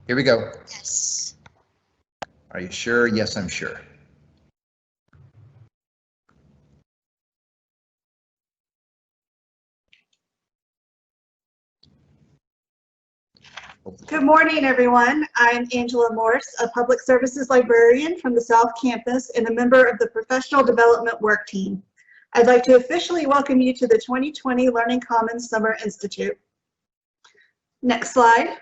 Here we go. Yes. Are you sure? Yes, I'm sure. Good morning, everyone. I'm Angela Morse, a public services librarian from the South Campus and a member of the Professional Development Work Team. I'd like to officially welcome you to the 2020 Learning Commons Summer Institute. Next slide.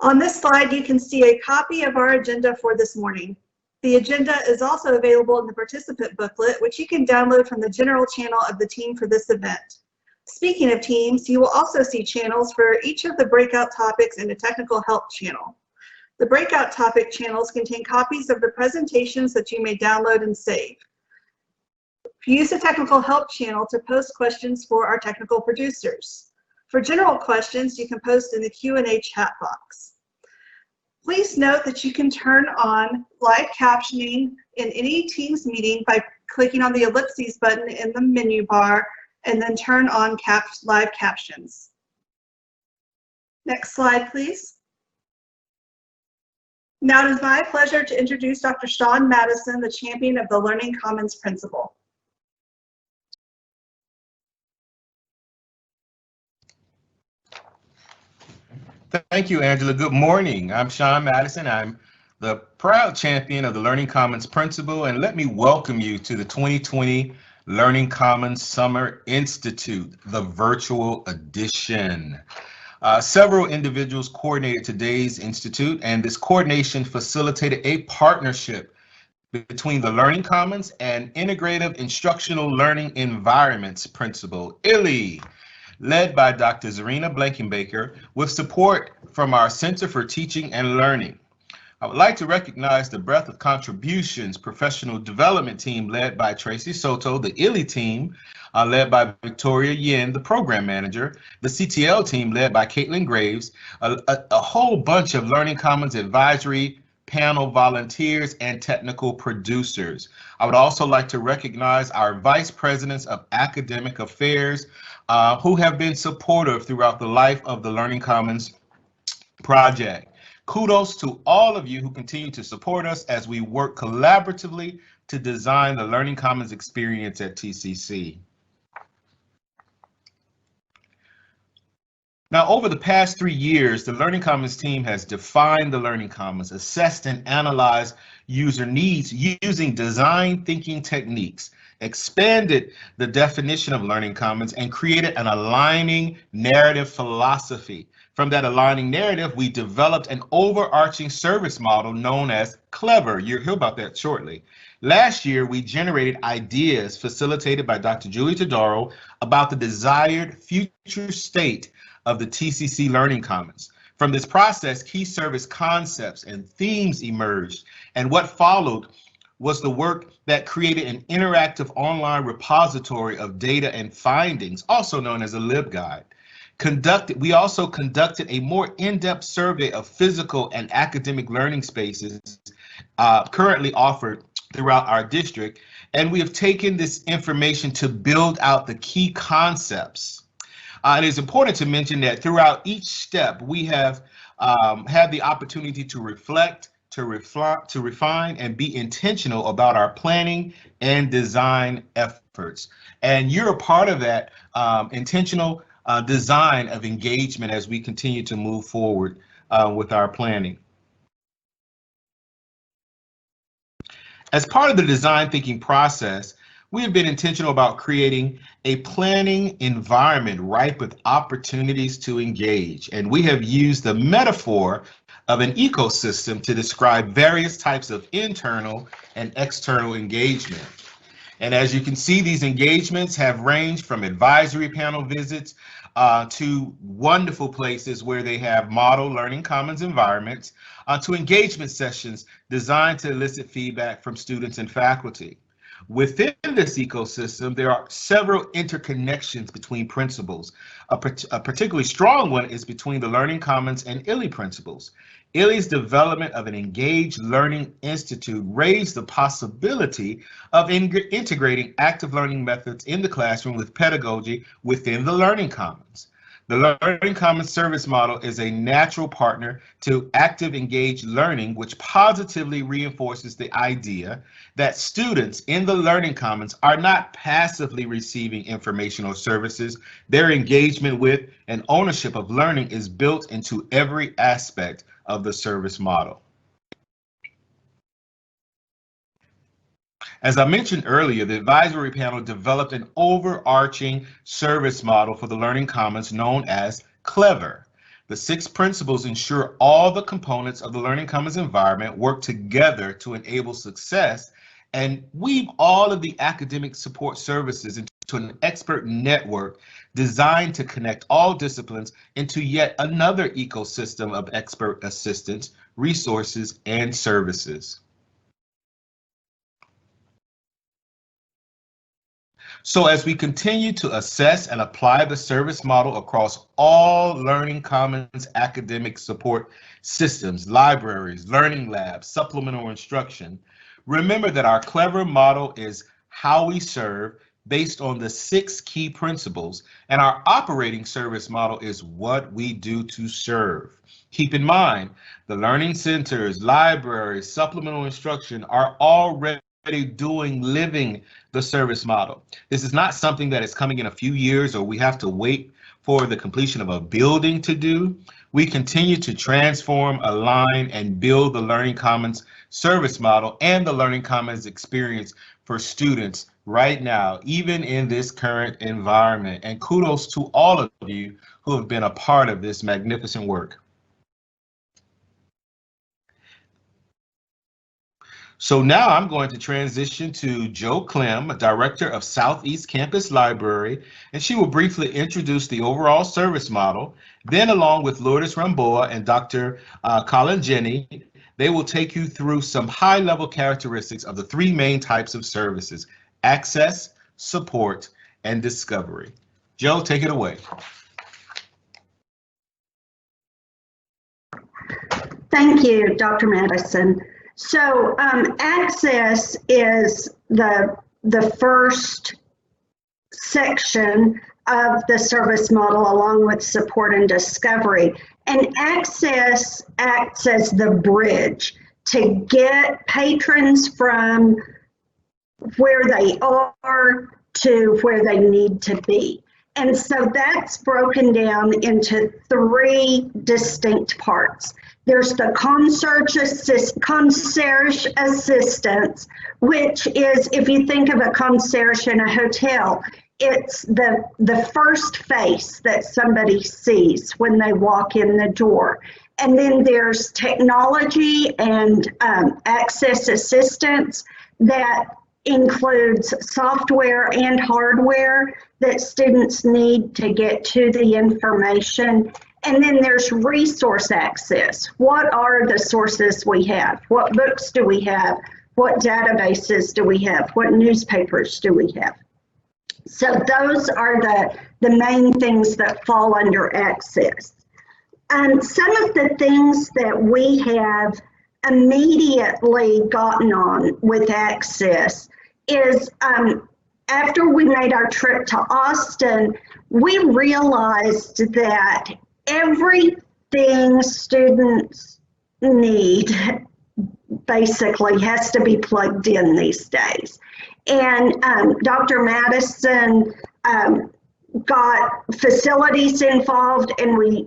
On this slide, you can see a copy of our agenda for this morning. The agenda is also available in the participant booklet, which you can download from the general channel of the team for this event. Speaking of teams, you will also see channels for each of the breakout topics in a technical help channel. The breakout topic channels contain copies of the presentations that you may download and save. Use the technical help channel to post questions for our technical producers. For general questions, you can post in the Q&A chat box. Please note that you can turn on live captioning in any Teams meeting by clicking on the ellipses button in the menu bar and then turn on live captions. Next slide, please. Now it is my pleasure to introduce Dr. Sean Madison, the champion of the Learning Commons principle. Thank you, Angela. Good morning. I'm Sean Madison. I'm the proud champion of the Learning Commons principle, and let me welcome you to the 2020 Learning Commons Summer Institute, the virtual edition. Several individuals coordinated today's institute, and this coordination facilitated a partnership between the Learning Commons and Integrative Instructional Learning Environments principle, ILE, led by Dr. Zarina Blankenbaker, with support from our Center for Teaching and Learning. I would like to recognize the breadth of contributions professional development team led by Tracy Soto, the ILE team led by Victoria Yin, the program manager, the CTL team led by Caitlin Graves, a whole bunch of Learning Commons advisory panel volunteers and technical producers. I would also like to recognize our vice presidents of academic affairs who have been supportive throughout the life of the Learning Commons project. Kudos to all of you who continue to support us as we work collaboratively to design the Learning Commons experience at TCC. Now, over the past 3 years, the Learning Commons team has defined the Learning Commons, assessed and analyzed user needs using design thinking techniques, expanded the definition of Learning Commons, and created an aligning narrative philosophy. From that aligning narrative, we developed an overarching service model known as CLEVER. You'll hear about that shortly. Last year, we generated ideas facilitated by Dr. Julie Todaro about the desired future state of the TCC Learning Commons. From this process, key service concepts and themes emerged, and what followed was the work that created an interactive online repository of data and findings, also known as a LibGuide. We also conducted a more in-depth survey of physical and academic learning spaces currently offered throughout our district, and we have taken this information to build out the key concepts. It is important to mention that throughout each step, we have had the opportunity to reflect, to refine, and be intentional about our planning and design efforts. And you're a part of that intentional design of engagement as we continue to move forward with our planning. As part of the design thinking process, we have been intentional about creating a planning environment ripe with opportunities to engage. And we have used the metaphor of an ecosystem to describe various types of internal and external engagement. And as you can see, these engagements have ranged from advisory panel visits to wonderful places where they have model Learning Commons environments, to engagement sessions designed to elicit feedback from students and faculty. Within this ecosystem, there are several interconnections between principles. A particularly strong one is between the Learning Commons and ILLI principles. ILLI's development of an engaged learning institute raised the possibility of integrating active learning methods in the classroom with pedagogy within the Learning Commons. The Learning Commons service model is a natural partner to active engaged learning, which positively reinforces the idea that students in the Learning Commons are not passively receiving information or services. Their engagement with and ownership of learning is built into every aspect of the service model. As I mentioned earlier, the advisory panel developed an overarching service model for the Learning Commons known as CLEVER. The 6 principles ensure all the components of the Learning Commons environment work together to enable success and weave all of the academic support services into an expert network designed to connect all disciplines into yet another ecosystem of expert assistance, resources, and services. So as we continue to assess and apply the service model across all Learning Commons academic support systems, libraries, learning labs, supplemental instruction, remember that our CLEVER model is how we serve based on the 6 key principles, and our operating service model is what we do to serve. Keep in mind, the learning centers, libraries, supplemental instruction are already living the service model. This is not something that is coming in a few years or we have to wait for the completion of a building to do. We continue to transform, align, and build the Learning Commons service model and the Learning Commons experience for students right now, even in this current environment. And kudos to all of you who have been a part of this magnificent work. So now I'm going to transition to Jo Clem, Director of Southeast Campus Library, and she will briefly introduce the overall service model. Then, along with Lourdes Ramboa and Dr. Colin Jenny, they will take you through some high-level characteristics of the 3 main types of services: access, support, and discovery. Jo, take it away. Thank you, Dr. Madison. So access is the first section of the service model, along with support and discovery. And access acts as the bridge to get patrons from where they are to where they need to be. And so that's broken down into 3 distinct parts. There's the concierge assistance, which is, if you think of a concierge in a hotel, it's the first face that somebody sees when they walk in the door. And then there's technology and access assistance that includes software and hardware that students need to get to the information. And then there's resource access. What are the sources we have? What books do we have? What databases do we have? What newspapers do we have? So those are the main things that fall under access. Some of the things that we have immediately gotten on with access is after we made our trip to Austin, we realized that everything students need basically has to be plugged in these days. And Dr. Madison got facilities involved, and we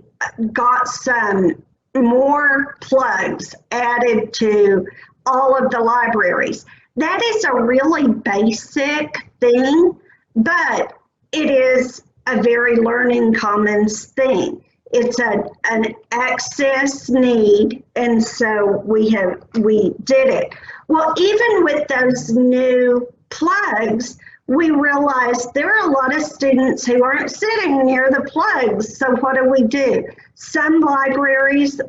got some more plugs added to all of the libraries. That is a really basic thing, but it is a very Learning Commons thing. It's an access need, and so we did it. Well, even with those new plugs, we realized there are a lot of students who aren't sitting near the plugs. So what do? Some libraries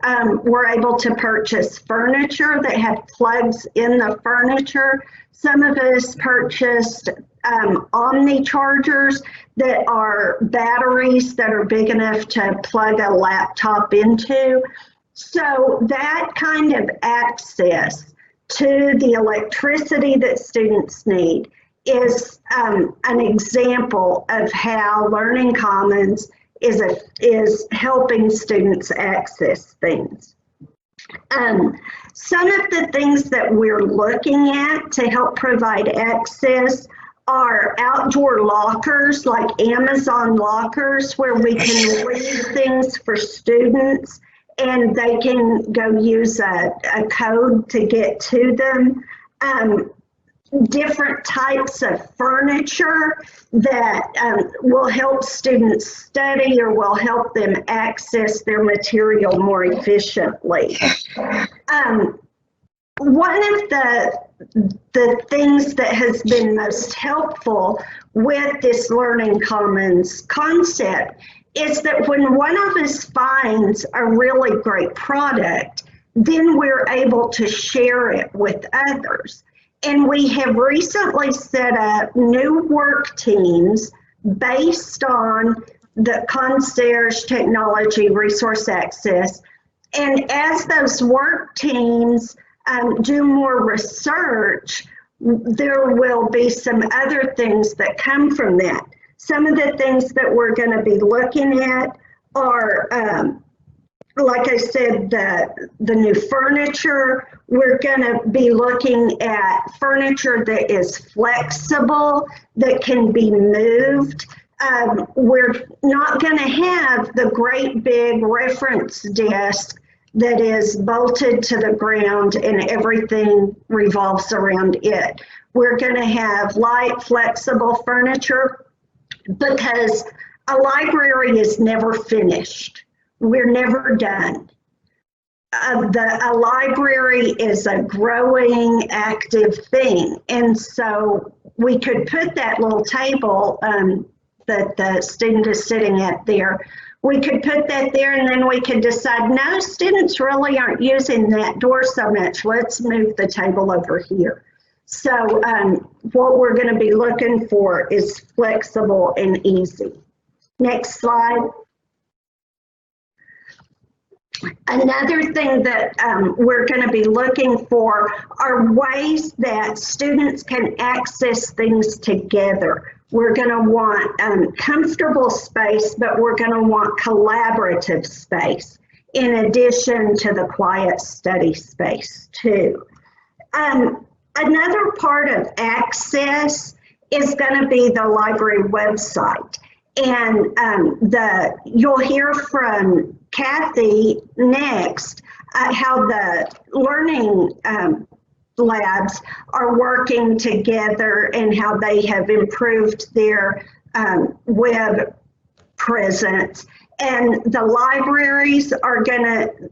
were able to purchase furniture that had plugs in the furniture. Some of us purchased Omni chargers that are batteries that are big enough to plug a laptop into. So that kind of access to the electricity that students need is an example of how Learning Commons is helping students access things. Some of the things that we're looking at to help provide access are outdoor lockers, like Amazon lockers, where we can read things for students and they can go use a code to get to them. Different types of furniture that will help students study or will help them access their material more efficiently. One of the things that has been most helpful with this Learning Commons concept is that when one of us finds a really great product, then we're able to share it with others. And we have recently set up new work teams based on the Concierge Technology Resource Access. And as those work teams do more research, there will be some other things that come from that. Some of the things that we're going to be looking at are, like I said, the new furniture. We're going to be looking at furniture that is flexible, that can be moved. We're not going to have the great big reference desk that is bolted to the ground and everything revolves around it. We're going to have light, flexible furniture because a library is never finished. We're never done. A library is a growing, active thing. And so we could put that little table that the student is sitting at there, we could put that there and then we could decide, no, students really aren't using that door so much. Let's move the table over here. So what we're going to be looking for is flexible and easy. Next slide. Another thing that we're going to be looking for are ways that students can access things together. We're going to want comfortable space, but we're going to want collaborative space in addition to the quiet study space too. Another part of access is going to be the library website. And you'll hear from Kathy next how the learning labs are working together and how they have improved their web presence. And the libraries are going to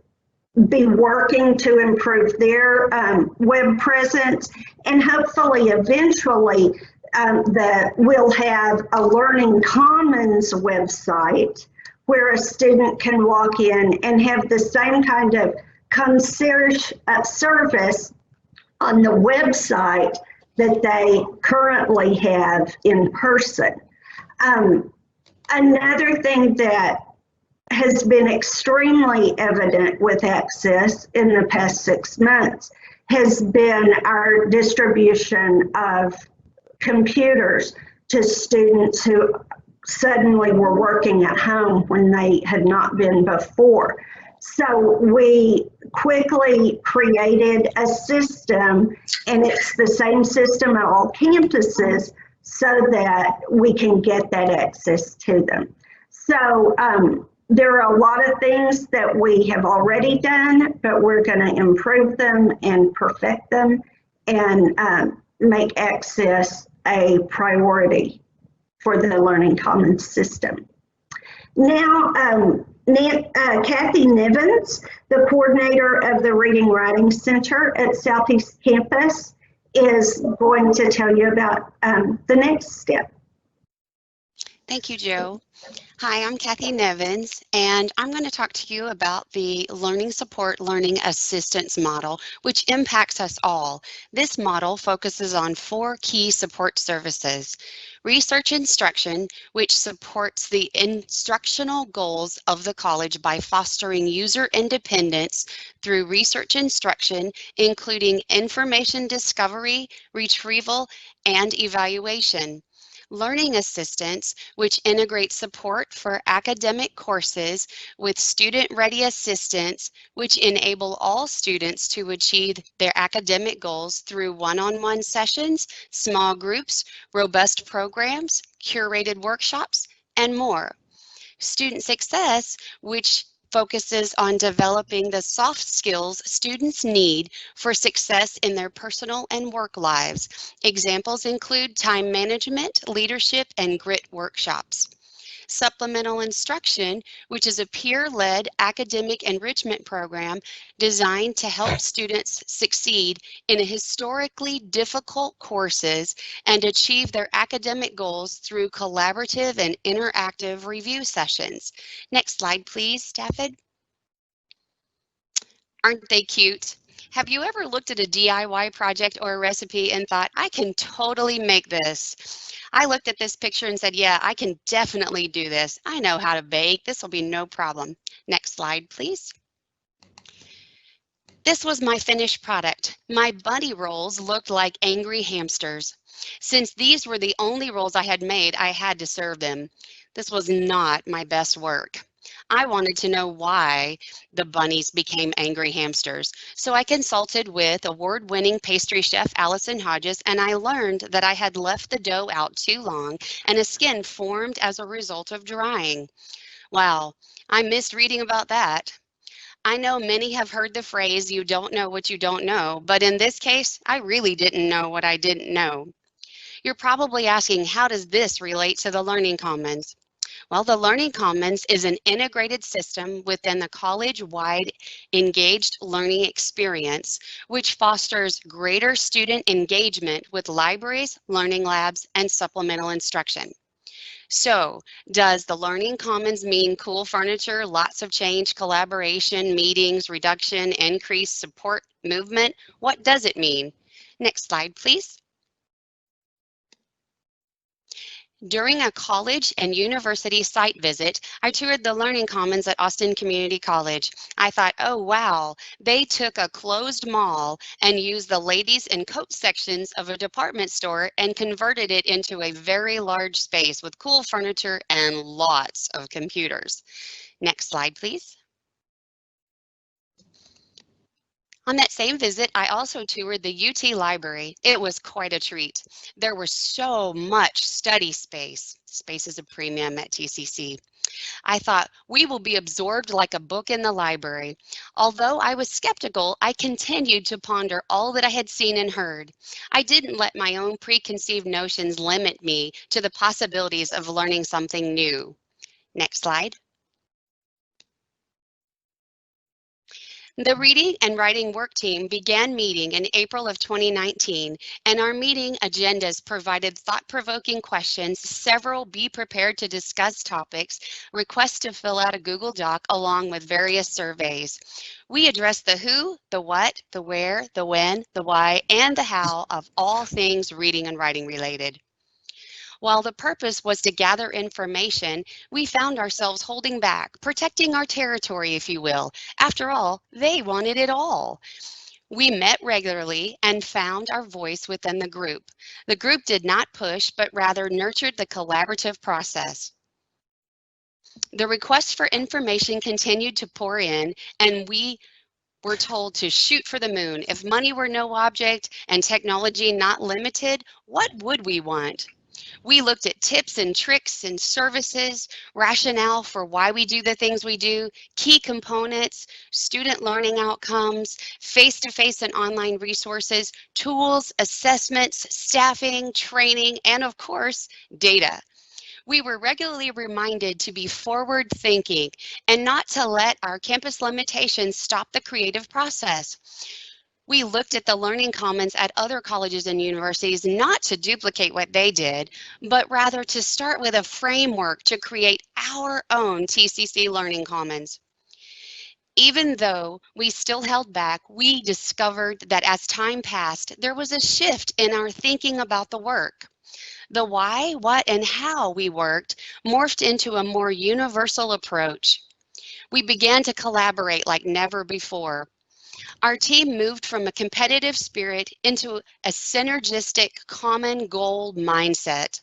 be working to improve their web presence, and hopefully eventually that we'll have a Learning Commons website where a student can walk in and have the same kind of concierge service on the website that they currently have in person. Another thing that has been extremely evident with access in the past 6 months has been our distribution of computers to students who suddenly were working at home when they had not been before. So we quickly created a system, and it's the same system at all campuses so that we can get that access to them. So there are a lot of things that we have already done, but we're going to improve them and perfect them and make access a priority for the Learning Commons system. Now, Kathy Nivens, the coordinator of the Reading Writing Center at Southeast Campus, is going to tell you about the next step. Thank you, Joe. Hi, I'm Kathy Nevins, and I'm going to talk to you about the Learning Support Learning Assistance model, which impacts us all. This model focuses on 4 key support services. Research instruction, which supports the instructional goals of the college by fostering user independence through research instruction, including information discovery, retrieval, and evaluation. Learning assistance, which integrates support for academic courses with student-ready assistance, which enable all students to achieve their academic goals through one-on-one sessions, small groups, robust programs, curated workshops, and more. Student success, which focuses on developing the soft skills students need for success in their personal and work lives. Examples include time management, leadership, and grit workshops. Supplemental instruction, which is a peer-led academic enrichment program designed to help students succeed in historically difficult courses and achieve their academic goals through collaborative and interactive review sessions. Next slide, please, Stafford. Aren't they cute? Have you ever looked at a DIY project or a recipe and thought, I can totally make this? I looked at this picture and said, yeah, I can definitely do this. I know how to bake. This will be no problem. Next slide, please. This was my finished product. My bunny rolls looked like angry hamsters. Since these were the only rolls I had made, I had to serve them. This was not my best work. I wanted to know why the bunnies became angry hamsters. So I consulted with award-winning pastry chef Allison Hodges, and I learned that I had left the dough out too long and a skin formed as a result of drying. Wow, I missed reading about that. I know many have heard the phrase, you don't know what you don't know, but in this case, I really didn't know what I didn't know. You're probably asking, how does this relate to the Learning Commons? Well, the Learning Commons is an integrated system within the college-wide engaged learning experience, which fosters greater student engagement with libraries, learning labs, and supplemental instruction. So, does the Learning Commons mean cool furniture, lots of change, collaboration, meetings, reduction, increased support, movement? What does it mean? Next slide, please. During a college and university site visit, I toured the Learning Commons at Austin Community College. I thought, oh wow, they took a closed mall and used the ladies and coat sections of a department store and converted it into a very large space with cool furniture and lots of computers. Next slide, please. On that same visit, I also toured the UT Library. It was quite a treat. There was so much study space. Space is a premium at TCC. I thought, we will be absorbed like a book in the library. Although I was skeptical, I continued to ponder all that I had seen and heard. I didn't let my own preconceived notions limit me to the possibilities of learning something new. Next slide. The Reading and Writing Work Team began meeting in April of 2019, and our meeting agendas provided thought-provoking questions, several be prepared to discuss topics, requests to fill out a Google Doc, along with various surveys. We addressed the who, the what, the where, the when, the why, and the how of all things reading and writing related. While the purpose was to gather information, we found ourselves holding back, protecting our territory, if you will. After all, they wanted it all. We met regularly and found our voice within the group. The group did not push, but rather nurtured the collaborative process. The requests for information continued to pour in, and we were told to shoot for the moon. If money were no object and technology not limited, what would we want? We looked at tips and tricks and services, rationale for why we do the things we do, key components, student learning outcomes, face-to-face and online resources, tools, assessments, staffing, training, and of course, data. We were regularly reminded to be forward-thinking and not to let our campus limitations stop the creative process. We looked at the learning commons at other colleges and universities not to duplicate what they did, but rather to start with a framework to create our own TCC learning commons. Even though we still held back, we discovered that as time passed, there was a shift in our thinking about the work. The why, what, and how we worked morphed into a more universal approach. We began to collaborate like never before. Our team moved from a competitive spirit into a synergistic common goal mindset.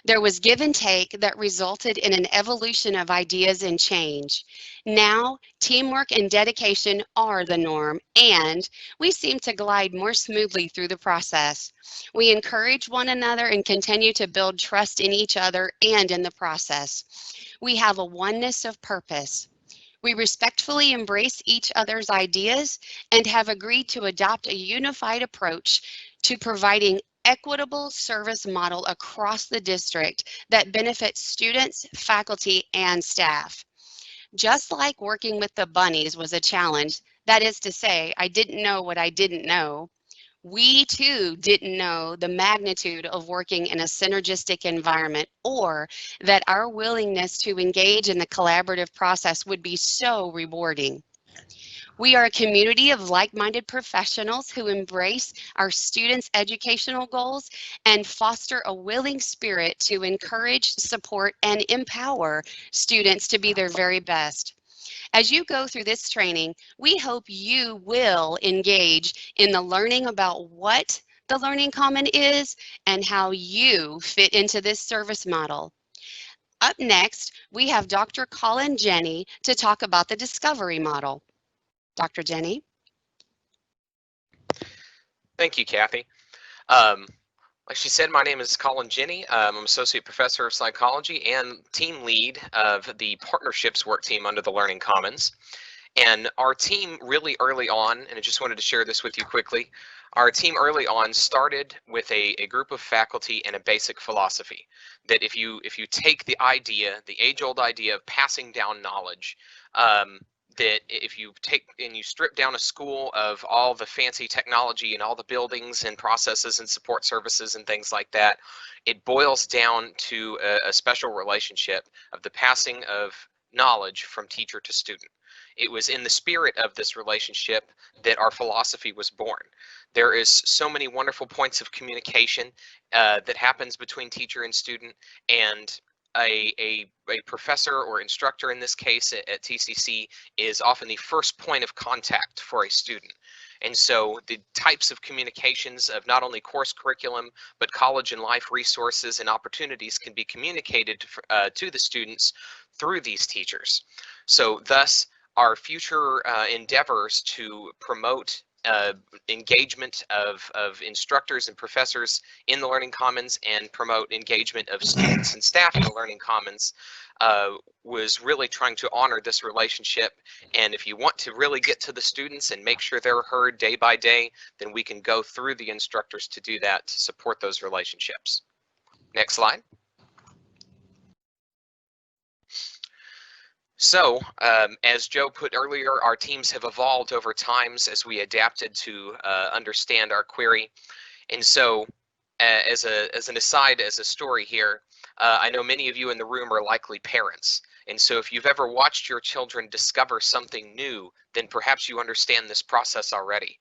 There was give and take that resulted in an evolution of ideas and change. Now, teamwork and dedication are the norm, and we seem to glide more smoothly through the process. We encourage one another and continue to build trust in each other and in the process. We have a oneness of purpose. We respectfully embrace each other's ideas and have agreed to adopt a unified approach to providing equitable service model across the district that benefits students, faculty, and staff. Just like working with the bunnies was a challenge, that is to say, I didn't know what I didn't know, we too didn't know the magnitude of working in a synergistic environment, or that our willingness to engage in the collaborative process would be so rewarding. We are a community of like-minded professionals who embrace our students' educational goals and foster a willing spirit to encourage, support, and empower students to be their very best. As you go through this training, we hope you will engage in the learning about what the Learning Common is and how you fit into this service model. Up next, we have Dr. Colin Jenny to talk about the discovery model. Dr. Jenny. Thank you, Kathy. Like she said, my name is Colin Jenny. I'm Associate Professor of Psychology and Team Lead of the Partnerships Work Team under the Learning Commons. And our team really early on, and I just wanted to share this with you quickly, our team early on started with a group of faculty and a basic philosophy that if you take the idea, the age-old idea of passing down knowledge, that if you take and you strip down a school of all the fancy technology and all the buildings and processes and support services and things like that, it boils down to a special relationship of the passing of knowledge from teacher to student. It was in the spirit of this relationship that our philosophy was born. There is so many wonderful points of communication that happens between teacher and student, and a professor or instructor in this case at TCC is often the first point of contact for a student. And so the types of communications of not only course curriculum, but college and life resources and opportunities can be communicated to the students through these teachers. So thus, our future endeavors to promote engagement of instructors and professors in the Learning Commons and promote engagement of students and staff in the Learning Commons was really trying to honor this relationship. And if you want to really get to the students and make sure they're heard day by day, then we can go through the instructors to do that, to support those relationships. Next slide. So, as Joe put earlier, our teams have evolved over times as we adapted to understand our query. And so, as an aside, as a story here, I know many of you in the room are likely parents. And so if you've ever watched your children discover something new, then perhaps you understand this process already.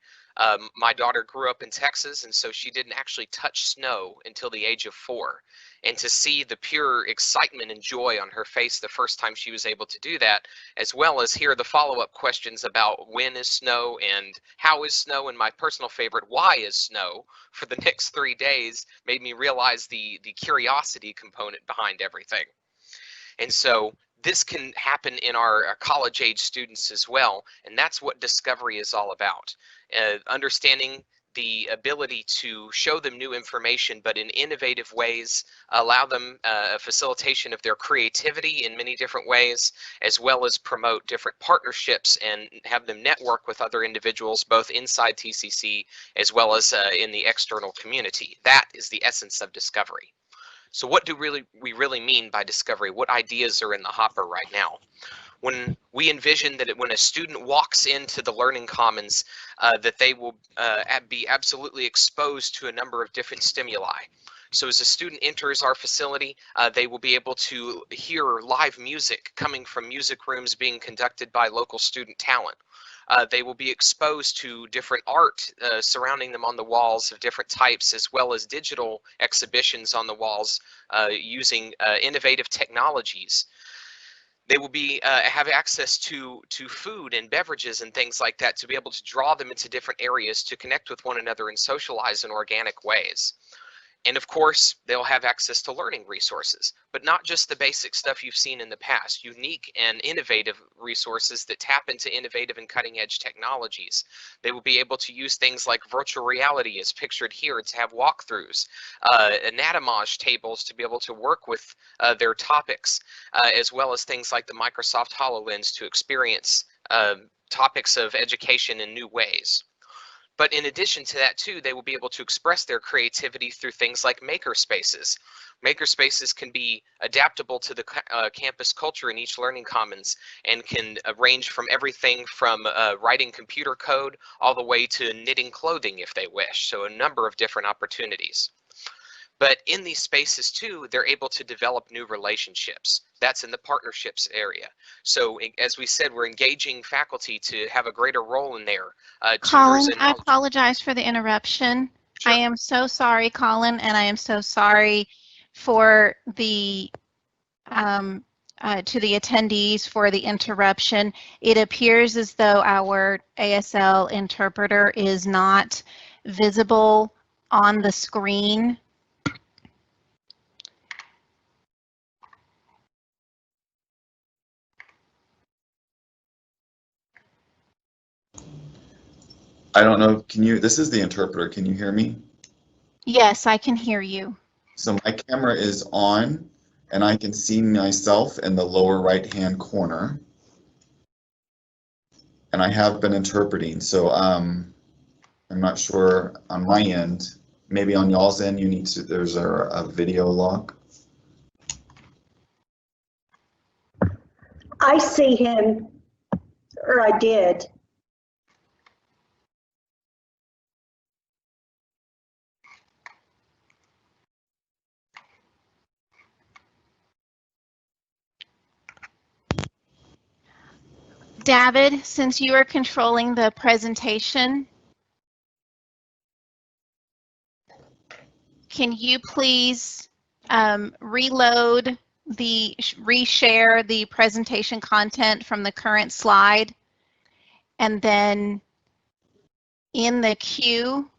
My daughter grew up in Texas, and so she didn't actually touch snow until the age of 4. And to see the pure excitement and joy on her face the first time she was able to do that, as well as hear the follow-up questions about when is snow and how is snow, and my personal favorite, why is snow, for the next 3 days, made me realize the curiosity component behind everything. And so this can happen in our college age students as well, and that's what discovery is all about. Understanding the ability to show them new information, but in innovative ways, allow them a facilitation of their creativity in many different ways, as well as promote different partnerships and have them network with other individuals, both inside TCC as well as in the external community. That is the essence of discovery. So what do we really mean by discovery? What ideas are in the hopper right now? When we envision that when a student walks into the Learning Commons, that they will be absolutely exposed to a number of different stimuli. So as a student enters our facility, they will be able to hear live music coming from music rooms being conducted by local student talent. They will be exposed to different art surrounding them on the walls of different types, as well as digital exhibitions on the walls using innovative technologies. They will be have access to food and beverages and things like that to be able to draw them into different areas to connect with one another and socialize in organic ways. And of course, they'll have access to learning resources, but not just the basic stuff you've seen in the past, unique and innovative resources that tap into innovative and cutting edge technologies. They will be able to use things like virtual reality as pictured here to have walkthroughs, anatomage tables to be able to work with their topics, as well as things like the Microsoft HoloLens to experience topics of education in new ways. But in addition to that too, they will be able to express their creativity through things like maker spaces. Maker spaces can be adaptable to the campus culture in each Learning Commons and can range from everything from writing computer code all the way to knitting clothing if they wish. So a number of different opportunities. But in these spaces too, they're able to develop new relationships. That's in the partnerships area. So as we said, we're engaging faculty to have a greater role in there. Colin, I apologize for the interruption. Sure. I am so sorry, Colin, and I am so sorry for the to the attendees for the interruption. It appears as though our ASL interpreter is not visible on the screen. I don't know, this is the interpreter, can you hear me? Yes, I can hear you. So my camera is on and I can see myself in the lower right-hand corner. And I have been interpreting, so I'm not sure on my end, maybe on y'all's end, there's a video log. I see him, or I did. David, since you are controlling the presentation, can you please reshare the presentation content from the current slide, and then in the queue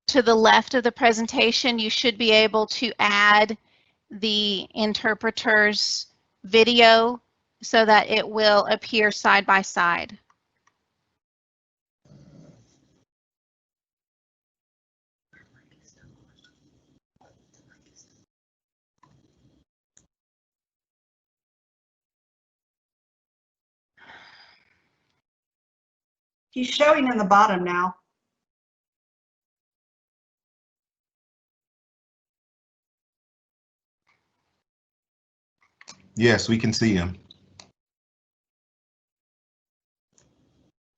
to the left of the presentation, you should be able to add the interpreter's video so that it will appear side by side. He's showing in the bottom now. Yes, we can see him.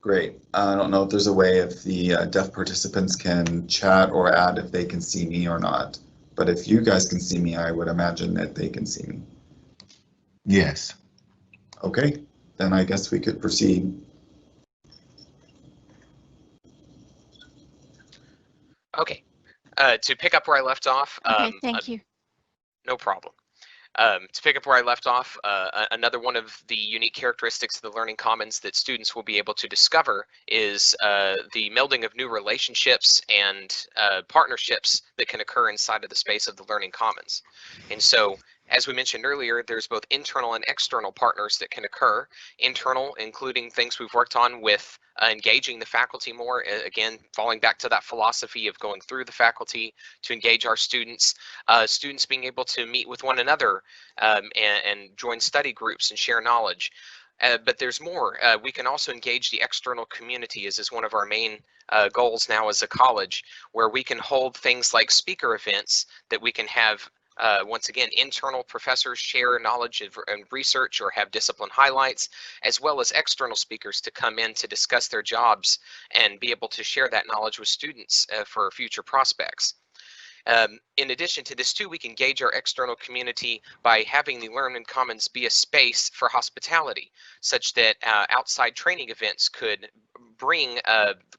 Great. I don't know if there's a way if the deaf participants can chat or add if they can see me or not. But if you guys can see me, I would imagine that they can see me. Yes. Okay, then I guess we could proceed. Okay. To pick up where I left off. Okay, thank you. No problem. To pick up where I left off, another one of the unique characteristics of the Learning Commons that students will be able to discover is the melding of new relationships and partnerships that can occur inside of the space of the Learning Commons. And so, as we mentioned earlier, there's both internal and external partners that can occur. Internal, including things we've worked on with engaging the faculty more, again, falling back to that philosophy of going through the faculty to engage our students, students being able to meet with one another and join study groups and share knowledge. But there's more. We can also engage the external community, as is one of our main goals now as a college, where we can hold things like speaker events that we can have Once again, internal professors share knowledge and research or have discipline highlights, as well as external speakers to come in to discuss their jobs and be able to share that knowledge with students for future prospects. In addition to this too, we can engage our external community by having the Learning Commons be a space for hospitality, such that outside training events could bring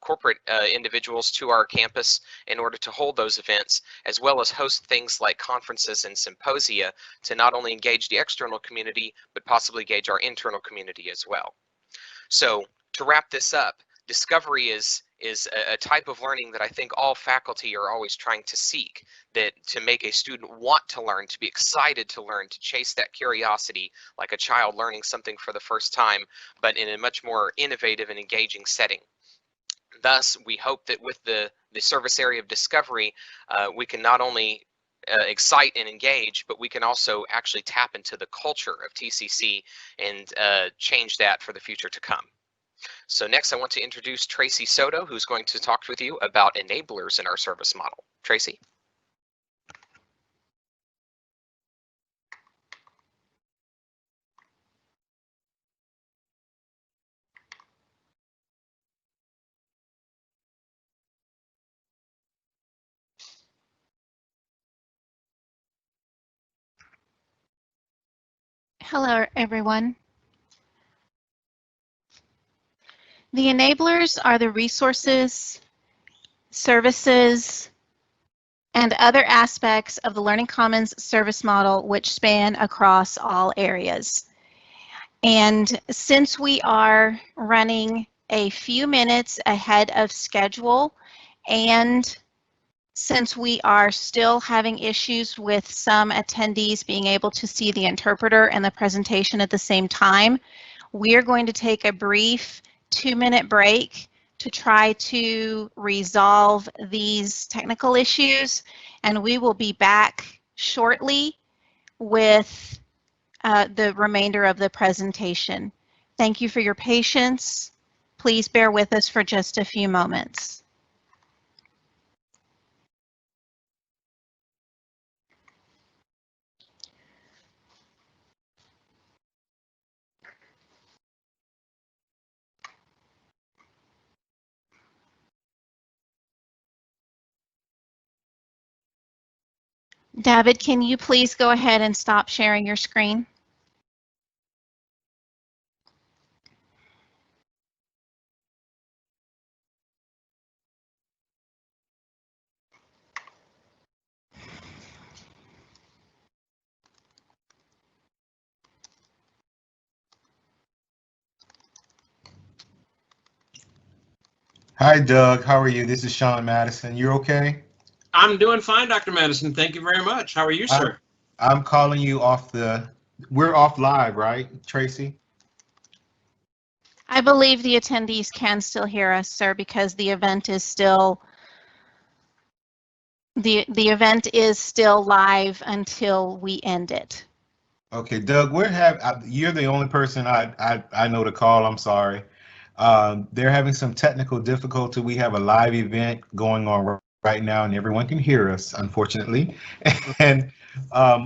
corporate individuals to our campus in order to hold those events, as well as host things like conferences and symposia to not only engage the external community, but possibly engage our internal community as well. So to wrap this up, discovery is a type of learning that I think all faculty are always trying to seek, that to make a student want to learn, to be excited to learn, to chase that curiosity like a child learning something for the first time, but in a much more innovative and engaging setting. Thus, we hope that with the service area of discovery, we can not only excite and engage, but we can also actually tap into the culture of TCC and change that for the future to come. So next I want to introduce Tracy Soto, who's going to talk with you about enablers in our service model. Tracy. Hello, everyone. The enablers are the resources, services, and other aspects of the Learning Commons service model which span across all areas. And since we are running a few minutes ahead of schedule, and since we are still having issues with some attendees being able to see the interpreter and the presentation at the same time, we are going to take a brief 2-minute break to try to resolve these technical issues, and we will be back shortly with the remainder of the presentation. Thank you for your patience. Please bear with us for just a few moments. David, can you please go ahead and stop sharing your screen? Hi, Doug. How are you? This is Sean Madison. You're okay? I'm doing fine, Dr. Madison. Thank you very much. How are you, sir? I'm calling you off we're off live, right, Tracy? I believe the attendees can still hear us, sir, because the event is still the event is still live until we end it. Okay, Doug, you're the only person I know to call. I'm sorry. They're having some technical difficulty. We have a live event going on right now, and everyone can hear us, unfortunately. And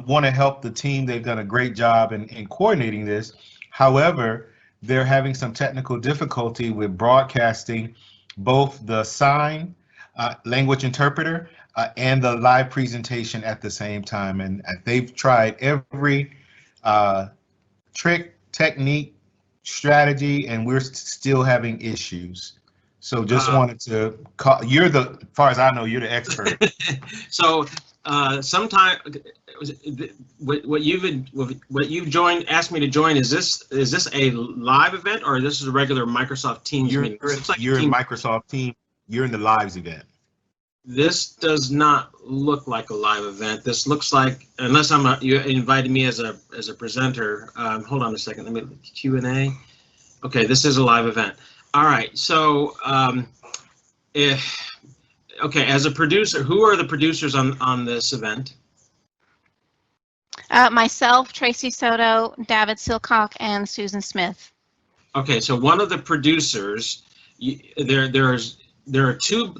want to help the team. They've done a great job in coordinating this. However, they're having some technical difficulty with broadcasting both the sign language interpreter and the live presentation at the same time. And they've tried every trick, technique, strategy, and we're still having issues. So just wanted to call, as far as I know, you're the expert. So sometime what you've joined, asked me to join, is this a live event or this is a regular Microsoft Teams meeting? You're in Microsoft Teams. You're in the lives event. This does not look like a live event. This looks like, unless you invited me as a presenter. Hold on a second. Let me Q&A. Okay, this is a live event. All right. So okay, as a producer, who are the producers on this event? Myself, Tracy Soto, David Silcock, and Susan Smith. Okay, so one of the producers, there are two.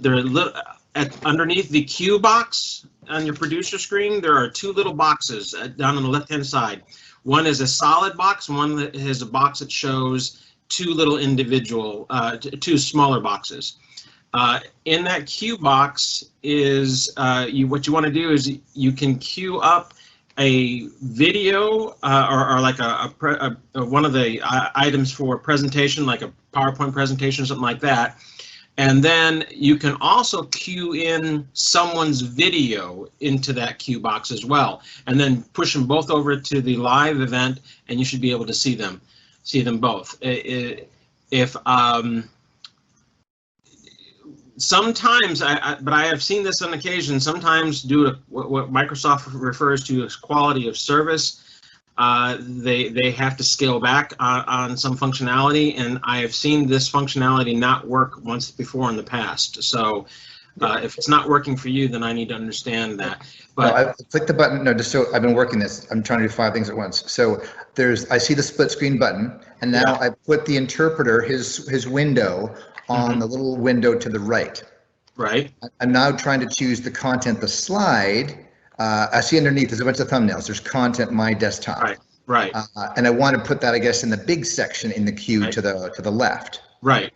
Underneath the Q box, on your producer screen, there are two little boxes down on the left-hand side. One is a solid box, and one that has a box that shows two little individual, two smaller boxes. In that queue box is what you want to do is you can queue up a video or like one of the items for a presentation, like a PowerPoint presentation or something like that. And then you can also queue in someone's video into that queue box as well, and then push them both over to the live event, and you should be able to see them both. Sometimes, but I have seen this on occasion, sometimes due to what Microsoft refers to as quality of service, they have to scale back on some functionality, and I have seen this functionality not work once before in the past. So if it's not working for you, then I need to understand that. But no, I clicked the button. No, just so I've been working this. I'm trying to do 5 things at once. So I see the split screen button, and now I put the interpreter, his window, on the little window to the right. Right. I'm now trying to choose the content, the slide. I see underneath there's a bunch of thumbnails. There's content, my desktop. Right. And I want to put that, I guess, in the big section in the queue to the left. Right.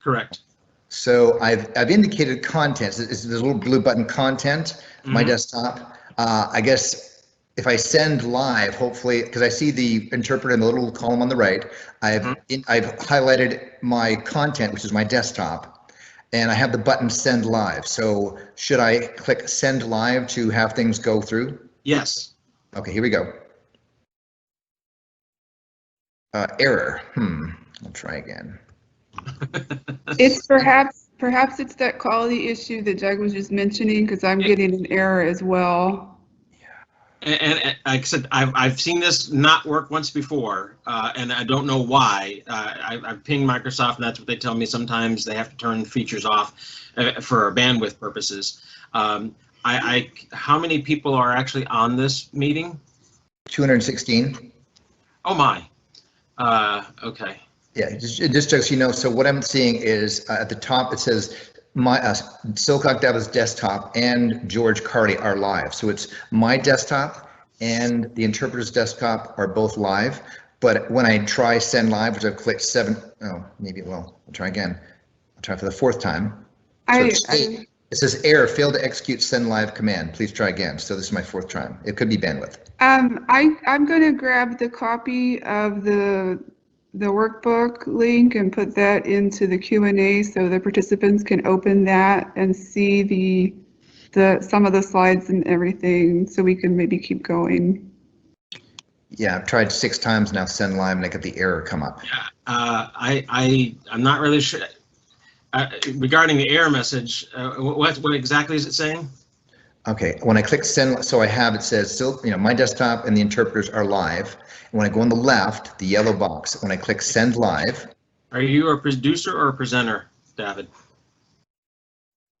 Correct. So I've indicated content. It's this little blue button, content, my desktop. I guess if I send live, hopefully, because I see the interpreter in the little column on the right, I've highlighted my content, which is my desktop, and I have the button send live. So should I click send live to have things go through? Yes. Okay, here we go. Error. I'll try again. It's perhaps it's that quality issue that Doug was just mentioning, because I'm getting an error as well. And like I said, I've seen this not work once before, and I don't know why. I've pinged Microsoft, and that's what they tell me. Sometimes they have to turn features off for bandwidth purposes. How many people are actually on this meeting? 216. Oh my. Okay. Yeah, just so you know, so what I'm seeing is at the top it says my Silcock Davis desktop and George Carty are live. So it's my desktop and the interpreter's desktop are both live. But when I try send live, which I've clicked I'll try again. I'll try for the 4th time. So it says error, failed to execute send live command. Please try again. So this is my 4th try. It could be bandwidth. I'm going to grab the copy of the workbook link and put that into the Q&A so the participants can open that and see the some of the slides and everything, so we can maybe keep going. Yeah, I've tried 6 times now send live and I get the error come up. I'm not really sure regarding the error message. What exactly is it saying? Okay, when I click send, so I have, it says still, my desktop and the interpreters are live. And when I go on the left, the yellow box, when I click send live. Are you a producer or a presenter, David?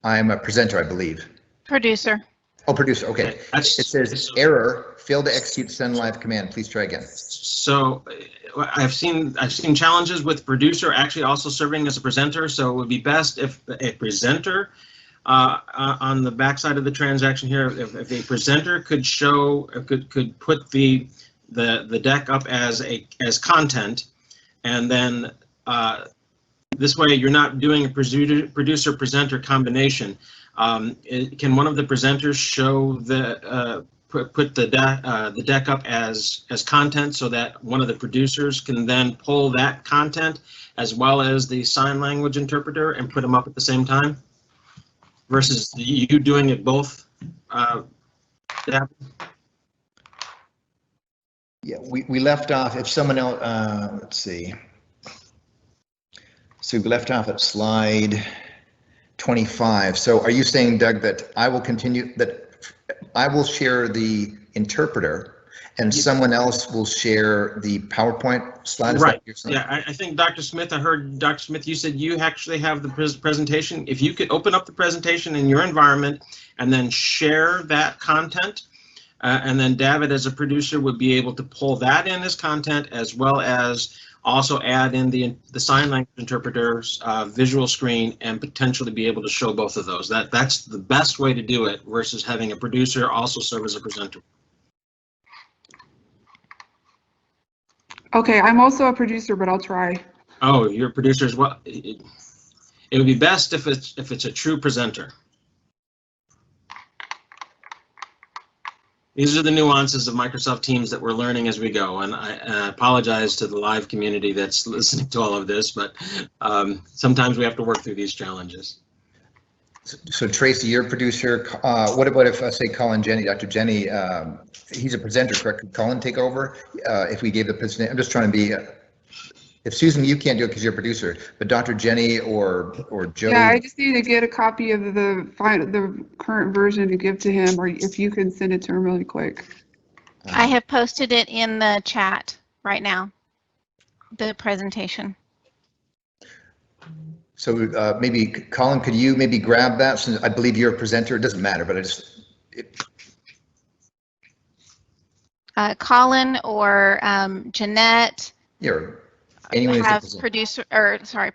I'm a presenter, I believe. Producer. Oh, producer, okay. It says error, failed to execute send live command. Please try again. So I've seen challenges with producer actually also serving as a presenter. So it would be best if a presenter on the backside of the transaction here, if a presenter could put the deck up as content, and then this way you're not doing a producer presenter combination. Can one of the presenters show put the deck up as content so that one of the producers can then pull that content as well as the sign language interpreter and put them up at the same time? Versus you doing it both, yeah, we left off, if someone else, let's see. So we left off at slide 25. So are you saying, Doug, that I will share the interpreter and someone else will share the PowerPoint slide? Right. Yeah, I think Dr. Smith, I heard Dr. Smith, you said you actually have the presentation. If you could open up the presentation in your environment and then share that content, and then David as a producer would be able to pull that in as content, as well as Also add in the sign language interpreter's visual screen and potentially be able to show both of those. That's the best way to do it versus having a producer also serve as a presenter. Okay, I'm also a producer, but I'll try. Oh, you're a producer as well. It would be best if it's a true presenter. These are the nuances of Microsoft Teams that we're learning as we go, and I apologize to the live community that's listening to all of this, but sometimes we have to work through these challenges. So Tracy, you're a producer. What about if I say Colin Jenny, Dr. Jenny, he's a presenter, correct? Could Colin take over if we gave the presenter? I'm just trying to be, if Susan, you can't do it because you're a producer, but Dr. Jenny or Joe. Yeah, I just need to get a copy of the current version to give to him, or if you can send it to him really quick. I have posted it in the chat right now, the presentation. So maybe Colin, could you maybe grab that, since I believe you're a presenter? It doesn't matter, but I just. Colin or Jeanette Anyone have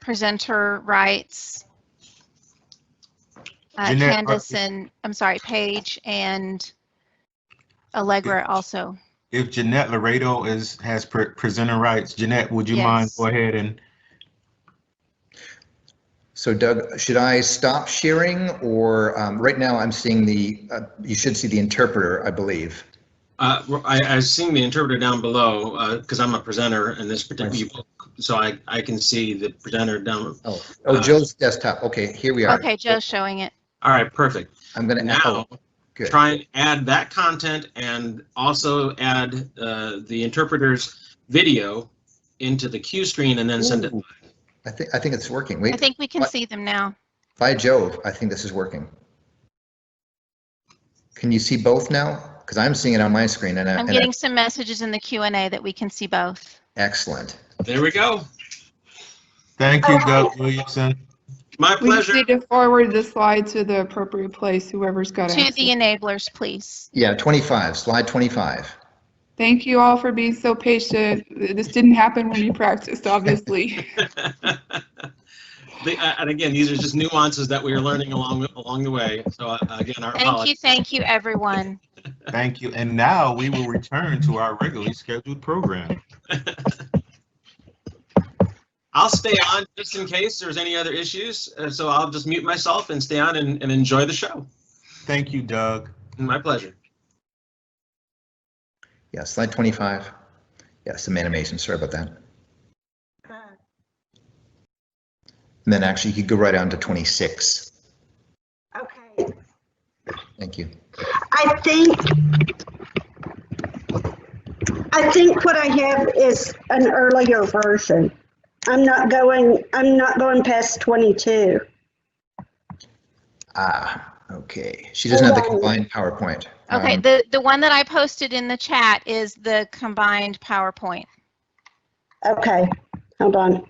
presenter rights. Candace and Paige and Allegra also. If Jeanette Laredo has presenter rights, Jeanette, would you mind go ahead and? So Doug, should I stop sharing, or right now I'm seeing you should see the interpreter, I believe. I've seen the interpreter down below because I'm a presenter in this particular book, so I can see the presenter down. Oh, Joe's desktop. Okay, here we are. Okay, Joe's showing it. All right, perfect. I'm going to now try and add that content and also add the interpreter's video into the Q screen and then send it. I think it's working. Wait. I think we can see them now. By Jove, I think this is working. Can you see both now? Because I'm seeing it on my screen. And I'm getting some messages in the Q&A that we can see both. Excellent. There we go. Thank you, Doug Williamson. My pleasure. We just need to forward the slide to the appropriate place, whoever's got access. To the enablers, please. Yeah, 25, slide 25. Thank you all for being so patient. This didn't happen when you practiced, obviously. And again, these are just nuances that we are learning along the way. So again, our apologies. Thank you, everyone. Thank you. And now we will return to our regularly scheduled program. I'll stay on just in case there's any other issues. So I'll just mute myself and stay on and enjoy the show. Thank you, Doug. My pleasure. Yeah, slide 25. Yeah, some animation. Sorry about that. And then actually, you could go right on to 26. Okay. Thank you. I think what I have is an earlier version. I'm not going past 22. Okay. She doesn't have the combined PowerPoint. Okay, the one that I posted in the chat is the combined PowerPoint. Okay, hold on.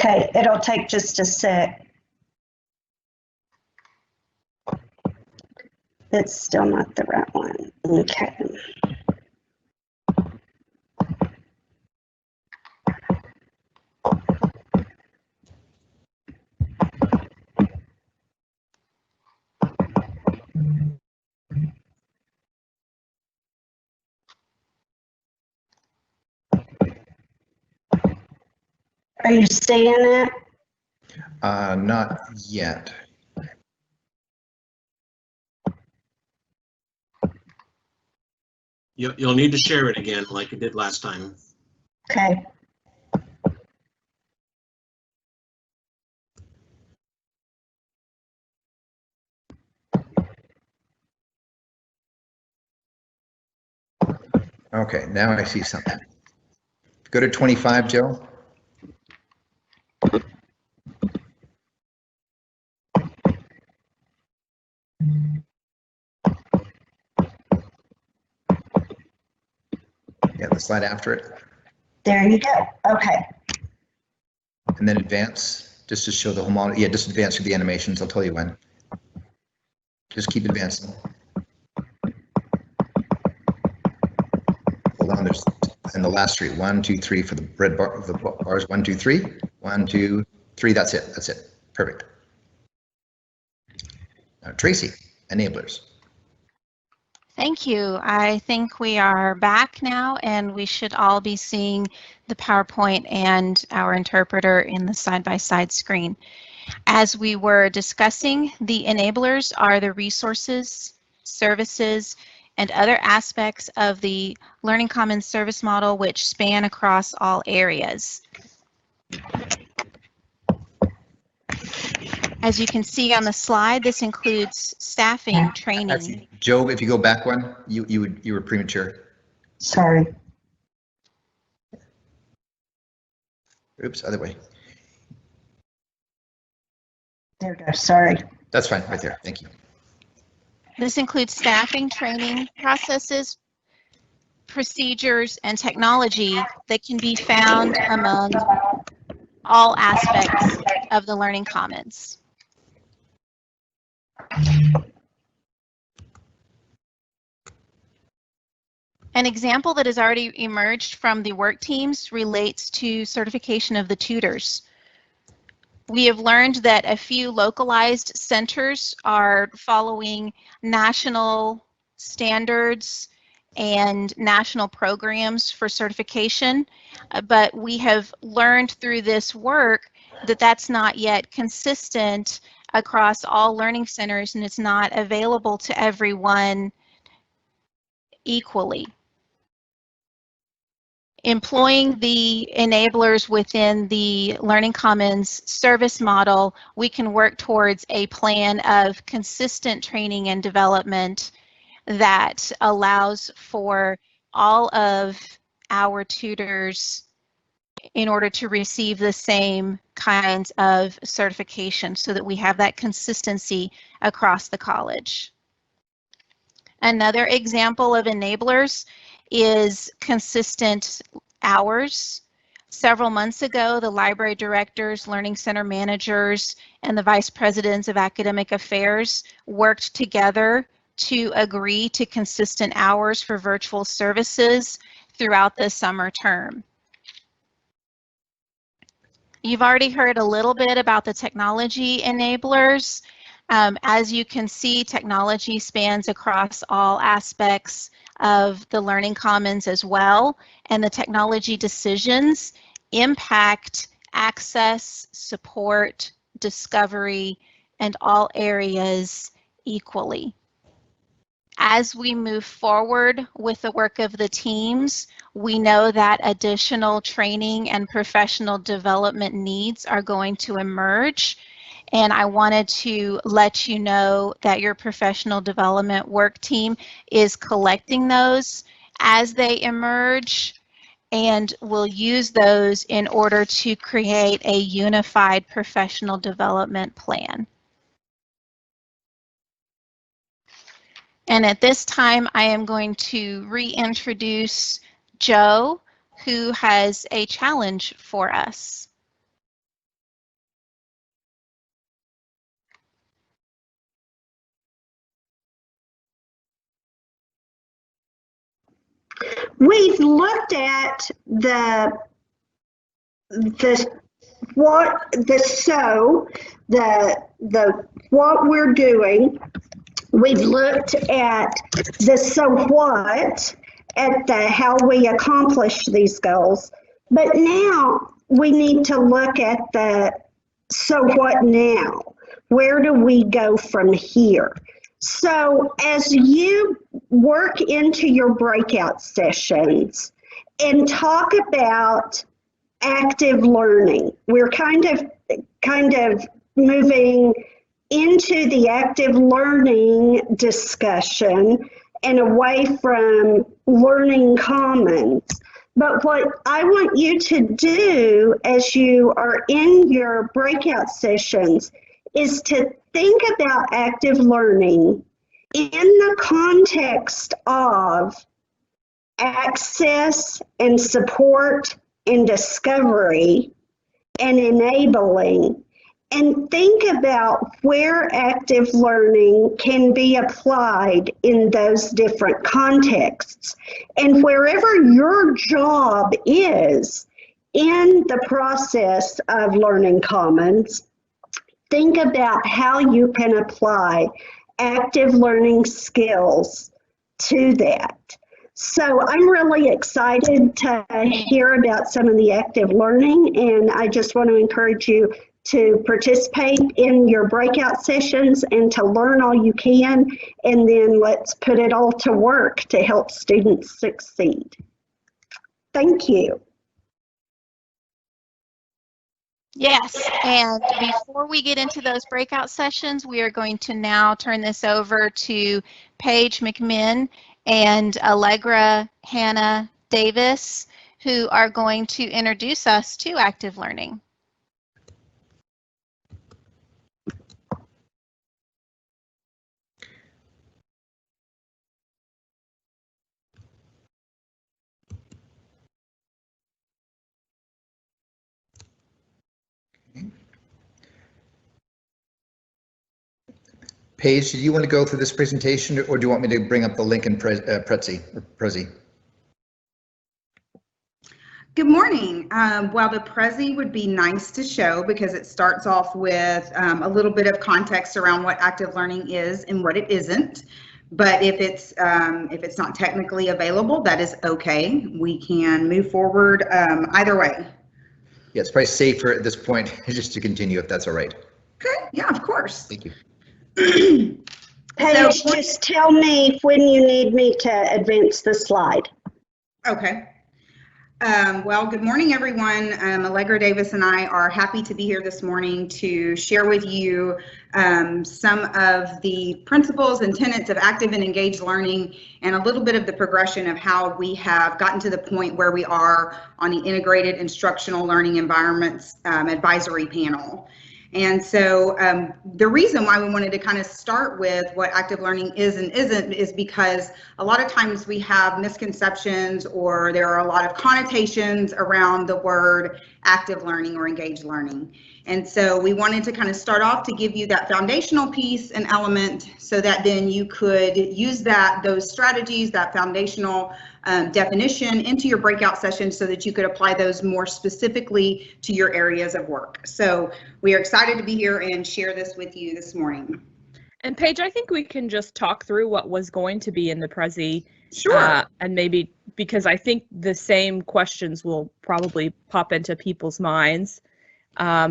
Okay, it'll take just a sec. It's still not the right one. Okay. Are you seeing it? Not yet. You'll need to share it again like you did last time. Okay. Okay, now I see something. Go to 25, Joe. Yeah, the slide after it. There you go. Okay. And then advance, just to show the whole model. Yeah, just advance through the animations. I'll tell you when. Just keep advancing. Hold on, there's in the last three. 1, 2, 3 for the red bar, the bars. 1, 2, 3. 1, 2, 3. That's it. That's it. Perfect. Now, Tracy, enablers. Thank you. I think we are back now, and we should all be seeing the PowerPoint and our interpreter in the side-by-side screen. As we were discussing, the enablers are the resources, services, and other aspects of the Learning Commons service model which span across all areas. As you can see on the slide, this includes staffing, training. Actually, Joe, if you go back one, you were premature. Sorry. Oops, other way. There we go. Sorry. That's fine, right there. Thank you. This includes staffing, training, processes, procedures, and technology that can be found among all aspects of the Learning Commons. An example that has already emerged from the work teams relates to certification of the tutors. We have learned that a few localized centers are following national standards and national programs for certification, but we have learned through this work that that's not yet consistent across all learning centers, and it's not available to everyone equally. Employing the enablers within the Learning Commons service model, we can work towards a plan of consistent training and development that allows for all of our tutors in order to receive the same kinds of certification so that we have that consistency across the college. Another example of enablers is consistent hours. Several months ago, the library directors, learning center managers, and the vice presidents of academic affairs worked together to agree to consistent hours for virtual services throughout the summer term. You've already heard a little bit about the technology enablers. As you can see, technology spans across all aspects of the Learning Commons as well, and the technology decisions impact access, support, discovery, and all areas equally. As we move forward with the work of the teams, we know that additional training and professional development needs are going to emerge. And I wanted to let you know that your professional development work team is collecting those as they emerge and will use those in order to create a unified professional development plan. And at this time, I am going to reintroduce Joe, who has a challenge for us. We've looked at what we're doing. We've looked at the so what, at the how we accomplish these goals. But now we need to look at the so what now? Where do we go from here? So as you work into your breakout sessions and talk about active learning, we're kind of moving into the active learning discussion, and away from Learning Commons. But what I want you to do as you are in your breakout sessions is to think about active learning in the context of access and support and discovery and enabling, and think about where active learning can be applied in those different contexts. And wherever your job is in the process of Learning Commons, think about how you can apply active learning skills to that. So I'm really excited to hear about some of the active learning, and I just want to encourage you to participate in your breakout sessions and to learn all you can, and then let's put it all to work to help students succeed. Thank you. Yes, and before we get into those breakout sessions, we are going to now turn this over to Paige McMinn and Allegra Hannah Davis, who are going to introduce us to active learning. Paige, do you want to go through this presentation, or do you want me to bring up the link in Prezi? Good morning. Well, the Prezi would be nice to show because it starts off with a little bit of context around what active learning is and what it isn't. But if it's not technically available, that is okay. We can move forward either way. Yeah, it's probably safer at this point just to continue, if that's all right. Okay. Yeah, of course. Thank you. Paige, just tell me when you need me to advance the slide. Okay. Well, good morning, everyone. Allegra Davis and I are happy to be here this morning to share with you some of the principles and tenets of active and engaged learning, and a little bit of the progression of how we have gotten to the point where we are on the Integrated Instructional Learning Environments Advisory Panel. And so the reason why we wanted to kind of start with what active learning is and isn't is because a lot of times we have misconceptions, or there are a lot of connotations around the word active learning or engaged learning. And so we wanted to kind of start off to give you that foundational piece and element so that then you could use those strategies, that foundational definition into your breakout session so that you could apply those more specifically to your areas of work. So we are excited to be here and share this with you this morning. And Paige, I think we can just talk through what was going to be in the Prezi. Sure. And maybe, because I think the same questions will probably pop into people's minds. Yeah,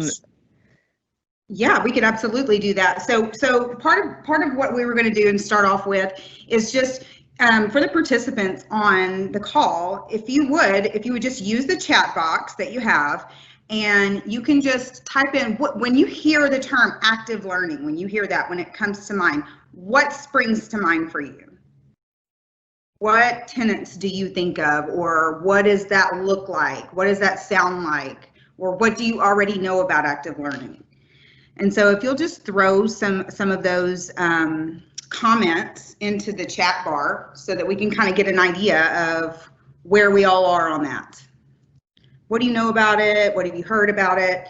we could absolutely do that. So part of what we were going to do and start off with is just for the participants on the call, if you would just use the chat box that you have, and you can just type in when you hear the term active learning, when you hear that, when it comes to mind, what springs to mind for you? What tenets do you think of, or what does that look like? What does that sound like? Or what do you already know about active learning? And so if you'll just throw some of those comments into the chat bar so that we can kind of get an idea of where we all are on that. What do you know about it? What have you heard about it?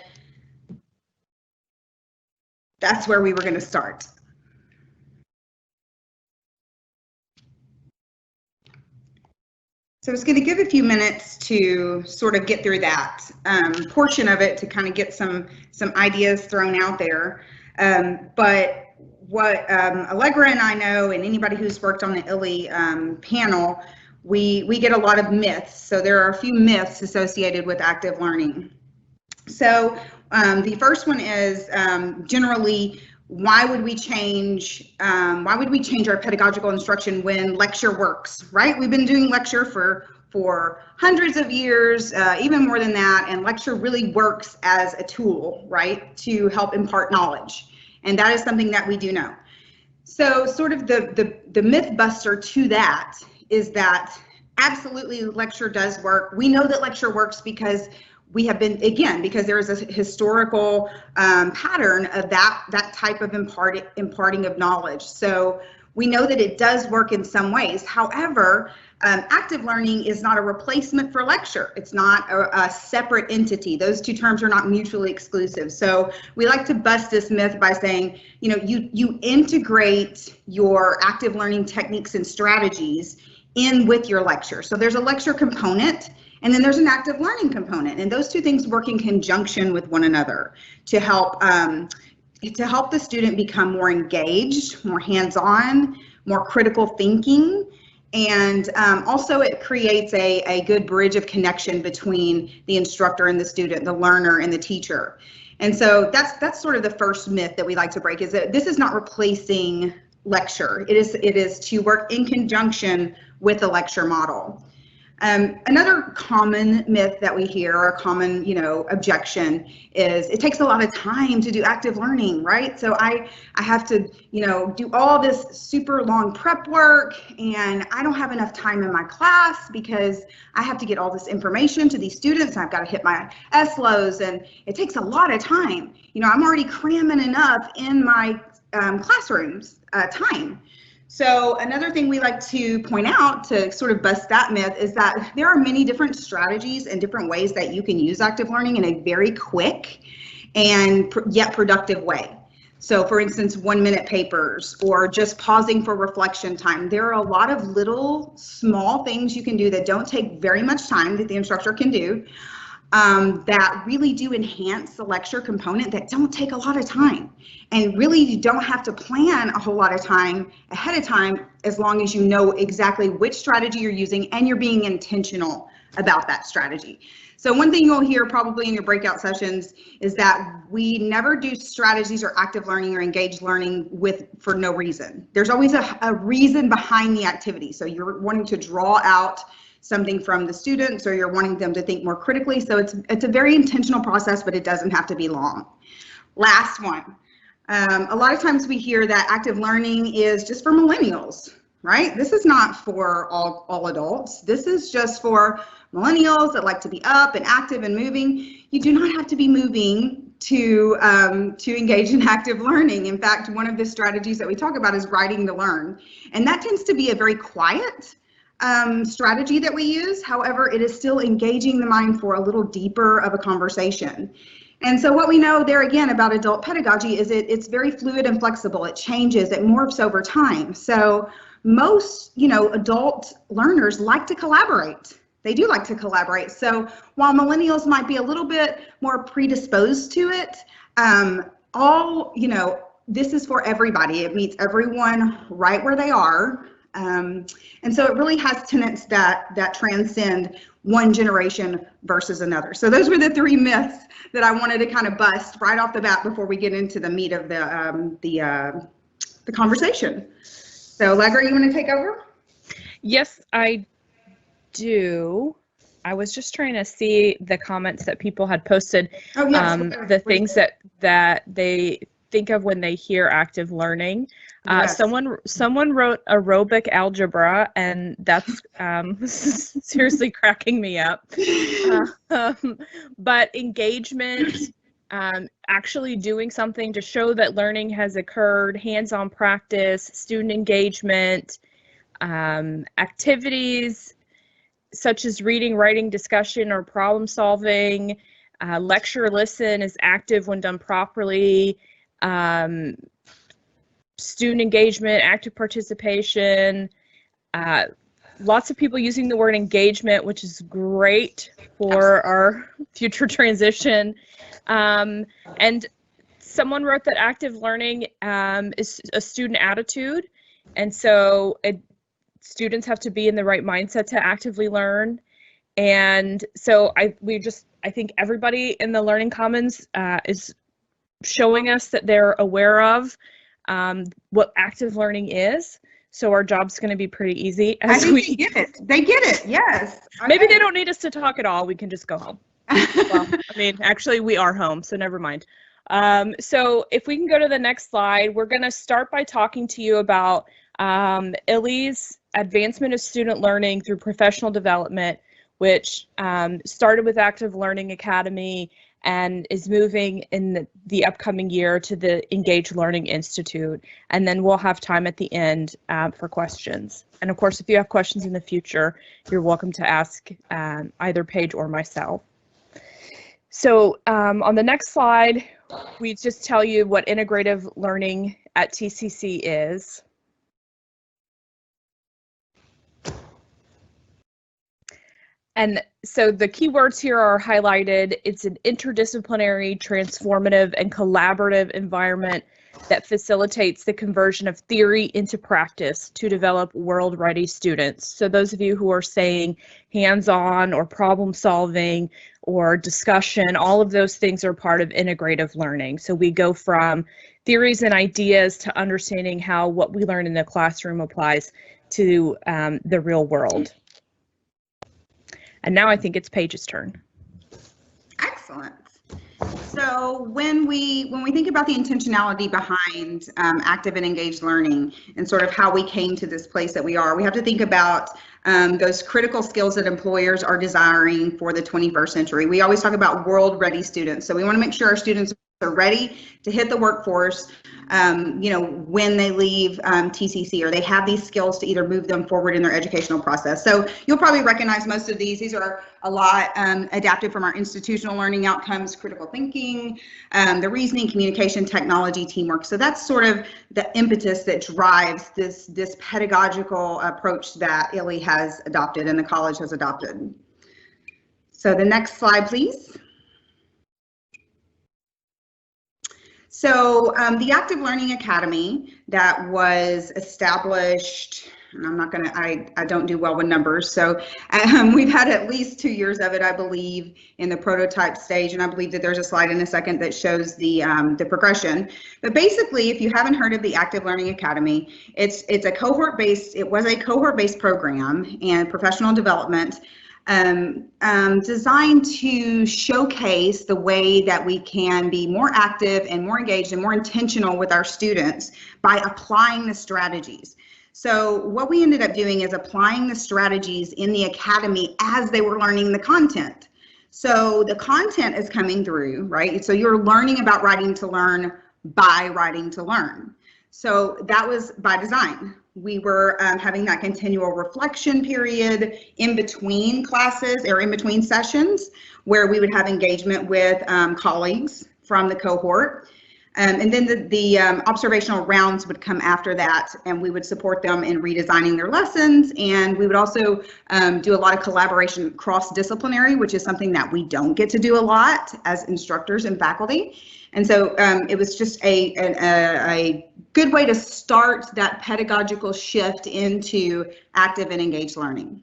That's where we were going to start. So it's going to give a few minutes to sort of get through that portion of it to kind of get some ideas thrown out there. But what Allegra and I know, and anybody who's worked on the ILLI panel, we get a lot of myths. So there are a few myths associated with active learning. So the first one is generally, why would we change our pedagogical instruction when lecture works, right? We've been doing lecture for hundreds of years, even more than that, and lecture really works as a tool, right, to help impart knowledge. And that is something that we do know. So sort of the myth buster to that is that absolutely lecture does work. We know that lecture works because we have been, again, because there is a historical pattern of that type of imparting of knowledge. So we know that it does work in some ways. However, active learning is not a replacement for lecture. It's not a separate entity. Those two terms are not mutually exclusive. So we like to bust this myth by saying, you know, you integrate your active learning techniques and strategies in with your lecture. So there's a lecture component, and then there's an active learning component, and those two things work in conjunction with one another to help the student become more engaged, more hands-on, more critical thinking, and also it creates a good bridge of connection between the instructor and the student, the learner and the teacher. And so that's sort of the first myth that we like to break, is that this is not replacing lecture. It is to work in conjunction with the lecture model. Another common myth that we hear, or a common, objection, is it takes a lot of time to do active learning, right? So I have to, do all this super long prep work, and I don't have enough time in my class because I have to get all this information to these students. I've got to hit my SLOs, and it takes a lot of time. I'm already cramming enough in my classrooms time. So another thing we like to point out to sort of bust that myth is that there are many different strategies and different ways that you can use active learning in a very quick and yet productive way. So for instance, 1-minute papers, or just pausing for reflection time. There are a lot of little small things you can do that don't take very much time that the instructor can do, that really do enhance the lecture component, that don't take a lot of time. And really, you don't have to plan a whole lot of time ahead of time, as long as you know exactly which strategy you're using and you're being intentional about that strategy. So one thing you'll hear probably in your breakout sessions is that we never do strategies or active learning or engaged learning for no reason. There's always a reason behind the activity. So you're wanting to draw out something from the students, or you're wanting them to think more critically. So it's a very intentional process, but it doesn't have to be long. Last one. A lot of times we hear that active learning is just for millennials, right? This is not for all adults. This is just for millennials that like to be up and active and moving. You do not have to be moving to engage in active learning. In fact, one of the strategies that we talk about is writing to learn. And that tends to be a very quiet strategy that we use. However, it is still engaging the mind for a little deeper of a conversation. And so what we know there again about adult pedagogy is it's very fluid and flexible. It changes, it morphs over time. So most, adult learners like to collaborate. They do like to collaborate. So while millennials might be a little bit more predisposed to it, this is for everybody. It meets everyone right where they are. And so it really has tenets that transcend one generation versus another. So those were the 3 myths that I wanted to kind of bust right off the bat before we get into the meat of the conversation. So Allegra, you want to take over? Yes, I do. I was just trying to see the comments that people had posted. Oh, yes. The things that they think of when they hear active learning. Yes. Someone wrote aerobic algebra, and that's seriously cracking me up. But engagement, actually doing something to show that learning has occurred, hands-on practice, student engagement, activities such as reading, writing, discussion, or problem solving. Lecture listen is active when done properly. Student engagement, active participation, lots of people using the word engagement, which is great for our future transition. And someone wrote that active learning is a student attitude, and so students have to be in the right mindset to actively learn. And so I think everybody in the Learning Commons is showing us that they're aware of what active learning is. So our job's going to be pretty easy. I think they get it. They get it. Yes. Maybe they don't need us to talk at all. We can just go home. Well, I mean, actually, we are home, so never mind. So if we can go to the next slide, we're going to start by talking to you about ILLI's Advancement of Student Learning through Professional Development, which started with Active Learning Academy and is moving in the upcoming year to the Engage Learning Institute. And then we'll have time at the end for questions. And of course, if you have questions in the future, you're welcome to ask either Paige or myself. So on the next slide, we just tell you what integrative learning at TCC is. And so the key words here are highlighted. It's an interdisciplinary, transformative, and collaborative environment that facilitates the conversion of theory into practice to develop world-ready students. So those of you who are saying hands-on or problem-solving or discussion, all of those things are part of integrative learning. So we go from theories and ideas to understanding how what we learn in the classroom applies to the real world. And now I think it's Paige's turn. Excellent. So when we think about the intentionality behind active and engaged learning and sort of how we came to this place that we are, we have to think about those critical skills that employers are desiring for the 21st century. We always talk about world-ready students. So we want to make sure our students are ready to hit the workforce, when they leave TCC, or they have these skills to either move them forward in their educational process. So you'll probably recognize most of these. These are a lot adapted from our institutional learning outcomes: critical thinking, the reasoning, communication, technology, teamwork. So that's sort of the impetus that drives this pedagogical approach that ILLI has adopted and the college has adopted. So the next slide, please. So the Active Learning Academy that was established, and I don't do well with numbers, so we've had at least 2 years of it, I believe, in the prototype stage, and I believe that there's a slide in a second that shows the progression. But basically, if you haven't heard of the Active Learning Academy, it was a cohort-based program and professional development designed to showcase the way that we can be more active and more engaged and more intentional with our students by applying the strategies. So what we ended up doing is applying the strategies in the academy as they were learning the content. So the content is coming through, right? So you're learning about writing to learn by writing to learn. So that was by design. We were having that continual reflection period in between classes or in between sessions where we would have engagement with colleagues from the cohort. And then the observational rounds would come after that, and we would support them in redesigning their lessons. And we would also do a lot of collaboration cross-disciplinary, which is something that we don't get to do a lot as instructors and faculty. And so it was just a good way to start that pedagogical shift into active and engaged learning.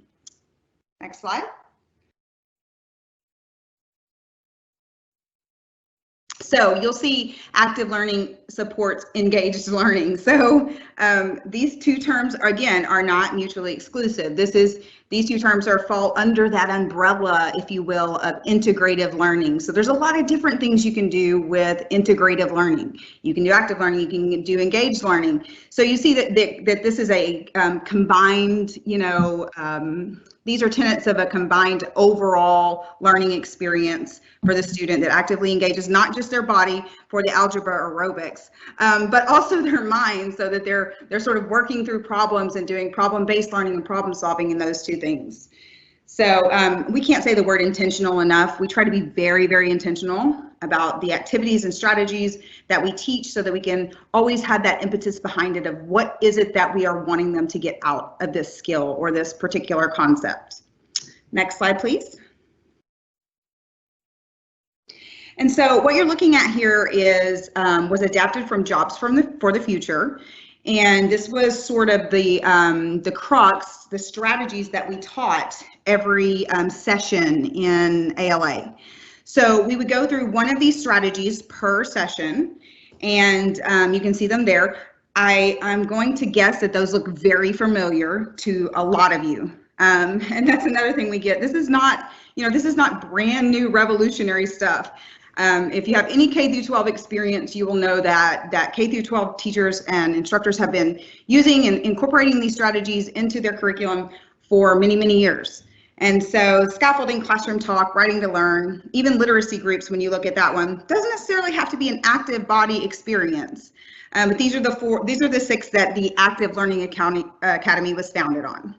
Next slide. So you'll see active learning supports engaged learning. So these two terms, again, are not mutually exclusive. These two terms fall under that umbrella, if you will, of integrative learning. So there's a lot of different things you can do with integrative learning. You can do active learning, you can do engaged learning. So you see that this is a combined, these are tenets of a combined overall learning experience for the student that actively engages not just their body for the algebra aerobics, but also their mind, so that they're sort of working through problems and doing problem-based learning and problem solving in those two things. So we can't say the word intentional enough. We try to be very, very intentional about the activities and strategies that we teach so that we can always have that impetus behind it of what is it that we are wanting them to get out of this skill or this particular concept. Next slide, please. And so what you're looking at here is was adapted from Jobs for the Future. And this was sort of the crux, the strategies that we taught every session in ALA. So we would go through one of these strategies per session, and you can see them there. I'm going to guess that those look very familiar to a lot of you. And that's another thing we get. This is not brand new revolutionary stuff. If you have any K through 12 experience, you will know that K through 12 teachers and instructors have been using and incorporating these strategies into their curriculum for many, many years. And so scaffolding, classroom talk, writing to learn, even literacy groups, when you look at that one, doesn't necessarily have to be an active body experience. But these are the 6 that the Active Learning Academy was founded on.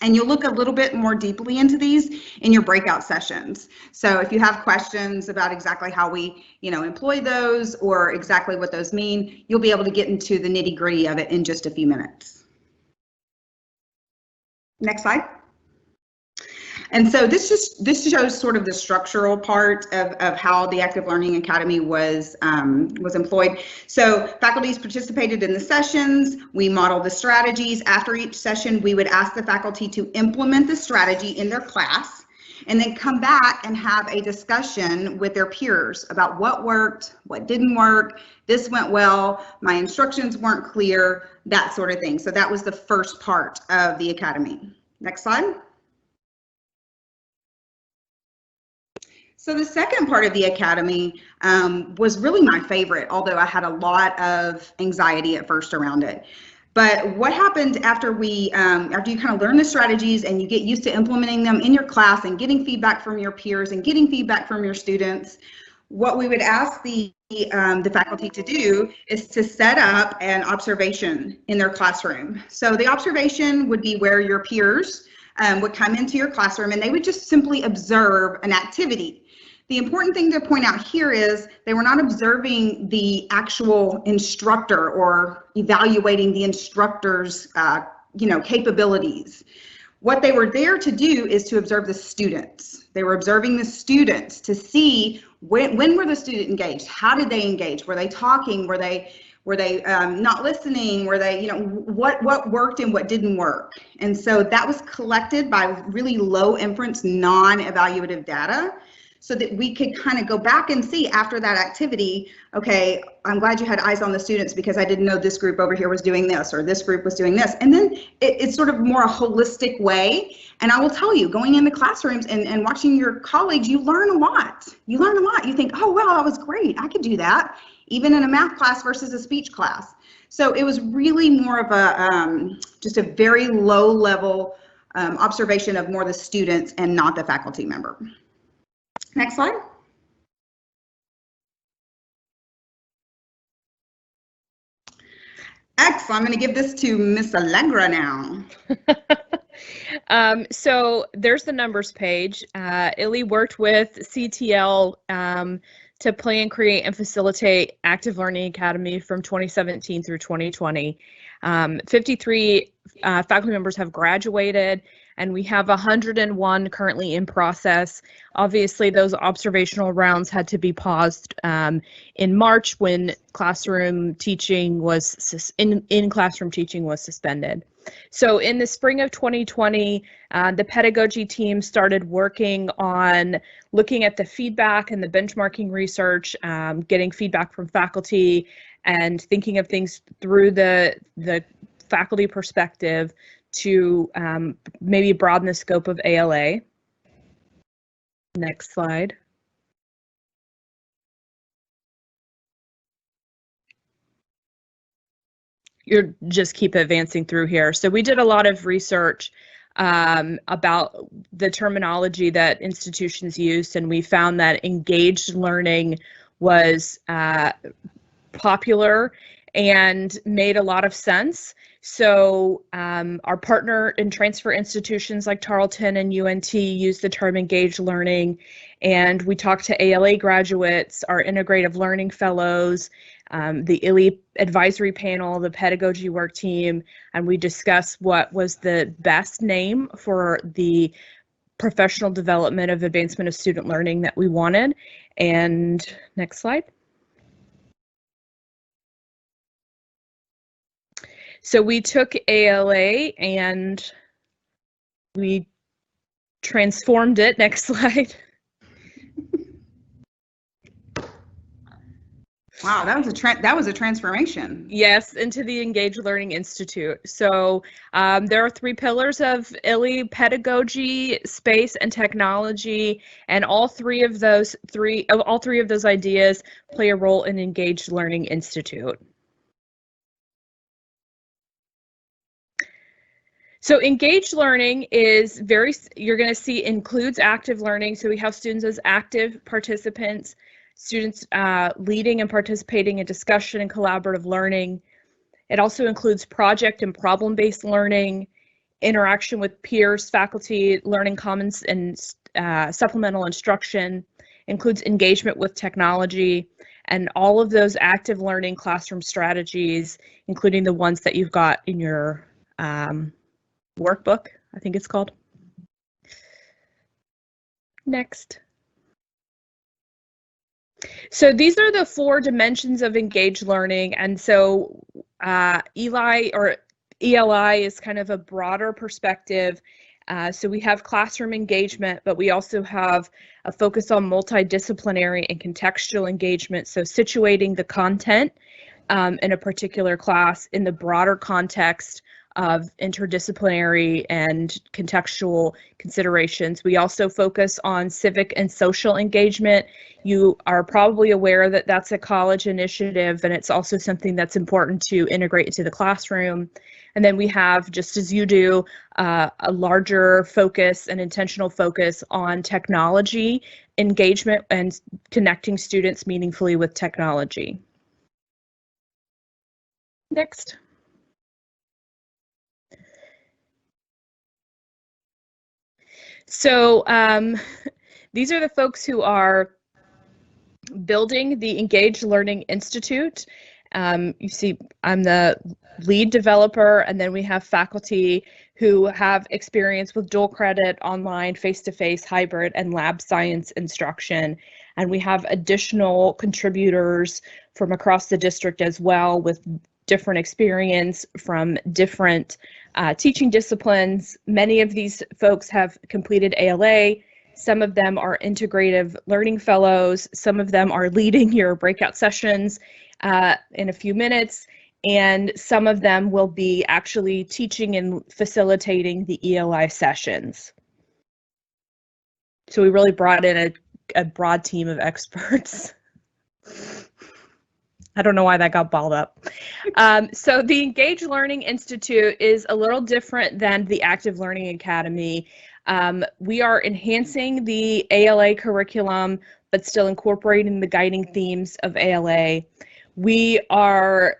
And you'll look a little bit more deeply into these in your breakout sessions. So if you have questions about exactly how we, employ those or exactly what those mean, you'll be able to get into the nitty-gritty of it in just a few minutes. Next slide. And so this shows sort of the structural part of how the Active Learning Academy was employed. So faculties participated in the sessions. We modeled the strategies. After each session, we would ask the faculty to implement the strategy in their class and then come back and have a discussion with their peers about what worked, what didn't work, this went well, my instructions weren't clear, that sort of thing. So that was the first part of the academy. Next slide. So the second part of the academy was really my favorite, although I had a lot of anxiety at first around it. But what happened after you kind of learn the strategies and you get used to implementing them in your class and getting feedback from your peers and getting feedback from your students, what we would ask the faculty to do is to set up an observation in their classroom. So the observation would be where your peers would come into your classroom and they would just simply observe an activity. The important thing to point out here is they were not observing the actual instructor or evaluating the instructor's capabilities. What they were there to do is to observe the students. They were observing the students to see when were the students engaged, how did they engage, were they talking, were they not listening, were they, what worked and what didn't work. And so that was collected by really low inference, non-evaluative data, so that we could kind of go back and see after that activity, okay, I'm glad you had eyes on the students because I didn't know this group over here was doing this or this group was doing this. And then it's sort of more a holistic way. And I will tell you, going into classrooms and watching your colleagues, you learn a lot. You learn a lot. You think, oh, wow, that was great. I could do that, even in a math class versus a speech class. So it was really more of a just a very low level observation of more the students and not the faculty member. Next slide. Excellent. I'm going to give this to Miss Allegra now. So there's the numbers page. Illy worked with CTL to plan, create, and facilitate Active Learning Academy from 2017 through 2020. 53 faculty members have graduated, and we have 101 currently in process. Obviously, those observational rounds had to be paused in March when classroom teaching was in-classroom teaching was suspended. So in the spring of 2020, the pedagogy team started working on looking at the feedback and the benchmarking research, getting feedback from faculty, and thinking of things through the faculty perspective to maybe broaden the scope of ALA. Next slide. You just keep advancing through here. So we did a lot of research about the terminology that institutions used, and we found that engaged learning was popular and made a lot of sense. So our partner and transfer institutions like Tarleton and UNT use the term engaged learning, and we talked to ALA graduates, our integrative learning fellows, the ILI advisory panel, the pedagogy work team, and we discussed what was the best name for the professional development of advancement of student learning that we wanted. And next slide. So we took ALA and we transformed it. Next slide. Wow, that was a transformation. Yes, into the Engaged Learning Institute. So there are 3 pillars of ILI: pedagogy, space, and technology, and all three of those ideas play a role in Engaged Learning Institute. So engaged learning is you're going to see includes active learning. So we have students as active participants, students leading and participating in discussion and collaborative learning. It also includes project and problem-based learning, interaction with peers, faculty, learning commons, and supplemental instruction, includes engagement with technology, and all of those active learning classroom strategies, including the ones that you've got in your workbook, I think it's called. Next. So these are the 4 dimensions of engaged learning, and so ELI is kind of a broader perspective. So we have classroom engagement, but we also have a focus on multidisciplinary and contextual engagement, so situating the content in a particular class in the broader context of interdisciplinary and contextual considerations. We also focus on civic and social engagement. You are probably aware that that's a college initiative, and it's also something that's important to integrate into the classroom. And then we have, just as you do, a larger focus, an intentional focus on technology engagement and connecting students meaningfully with technology. Next. So these are the folks who are building the Engaged Learning Institute. You see, I'm the lead developer, and then we have faculty who have experience with dual credit, online, face-to-face, hybrid, and lab science instruction. And we have additional contributors from across the district as well, with different experience from different teaching disciplines. Many of these folks have completed ALA. Some of them are integrative learning fellows. Some of them are leading your breakout sessions in a few minutes. And some of them will be actually teaching and facilitating the ELI sessions. So we really brought in a broad team of experts. I don't know why that got balled up. So the Engaged Learning Institute is a little different than the Active Learning Academy. We are enhancing the ALA curriculum, but still incorporating the guiding themes of ALA. We are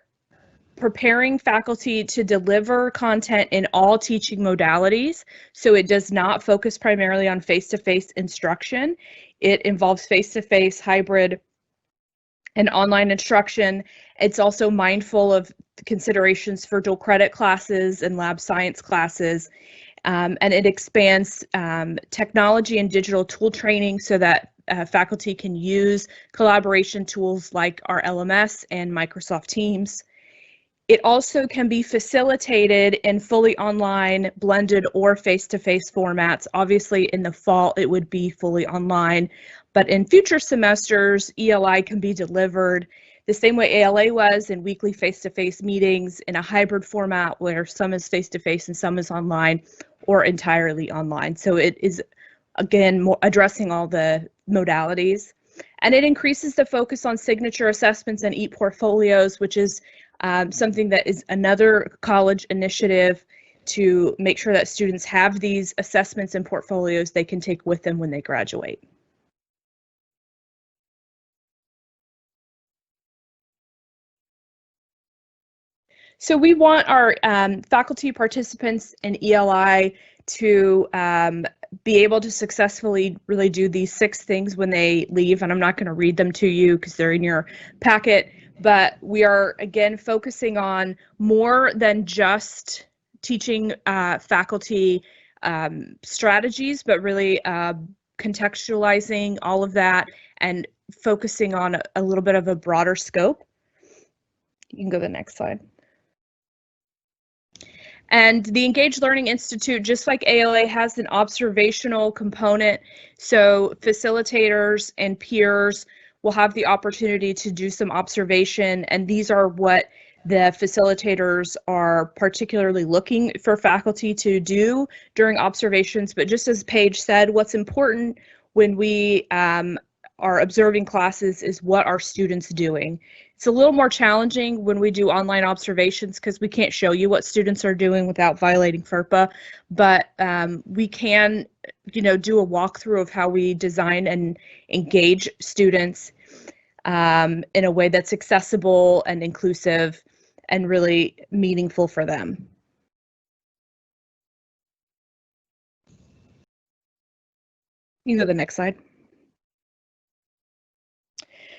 preparing faculty to deliver content in all teaching modalities, so it does not focus primarily on face-to-face instruction. It involves face-to-face, hybrid, and online instruction. It's also mindful of considerations for dual credit classes and lab science classes. And it expands technology and digital tool training so that faculty can use collaboration tools like our LMS and Microsoft Teams. It also can be facilitated in fully online, blended, or face-to-face formats. Obviously, in the fall, it would be fully online, but in future semesters, ELI can be delivered the same way ALA was, in weekly face-to-face meetings in a hybrid format where some is face-to-face and some is online, or entirely online. So it is, again, more addressing all the modalities. And it increases the focus on signature assessments and e-portfolios, which is something that is another college initiative to make sure that students have these assessments and portfolios they can take with them when they graduate. So we want our faculty participants in ELI to be able to successfully really do these 6 things when they leave, and I'm not going to read them to you because they're in your packet, but we are, again, focusing on more than just teaching faculty strategies, but really contextualizing all of that and focusing on a little bit of a broader scope. You can go to the next slide. And the Engaged Learning Institute, just like ALA, has an observational component. So facilitators and peers we'll have the opportunity to do some observation, and these are what the facilitators are particularly looking for faculty to do during observations. But just as Paige said, what's important when we are observing classes is what are students doing. It's a little more challenging when we do online observations because we can't show you what students are doing without violating FERPA, but we can, do a walkthrough of how we design and engage students in a way that's accessible and inclusive and really meaningful for them. You can go to the next slide.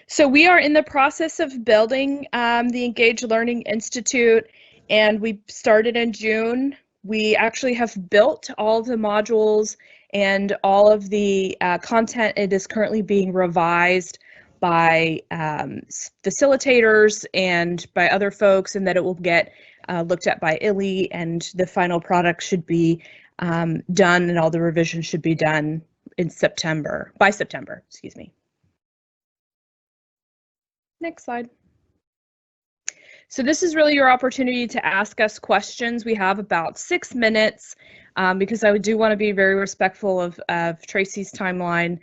So we are in the process of building the Engage Learning Institute, and we started in June. We actually have built all of the modules and all of the content. It is currently being revised by facilitators and by other folks, and that it will get looked at by ILI, and the final product should be done, and all the revisions should be done in by September, excuse me. Next slide. So this is really your opportunity to ask us questions. We have about 6 minutes because I do want to be very respectful of Tracy's timeline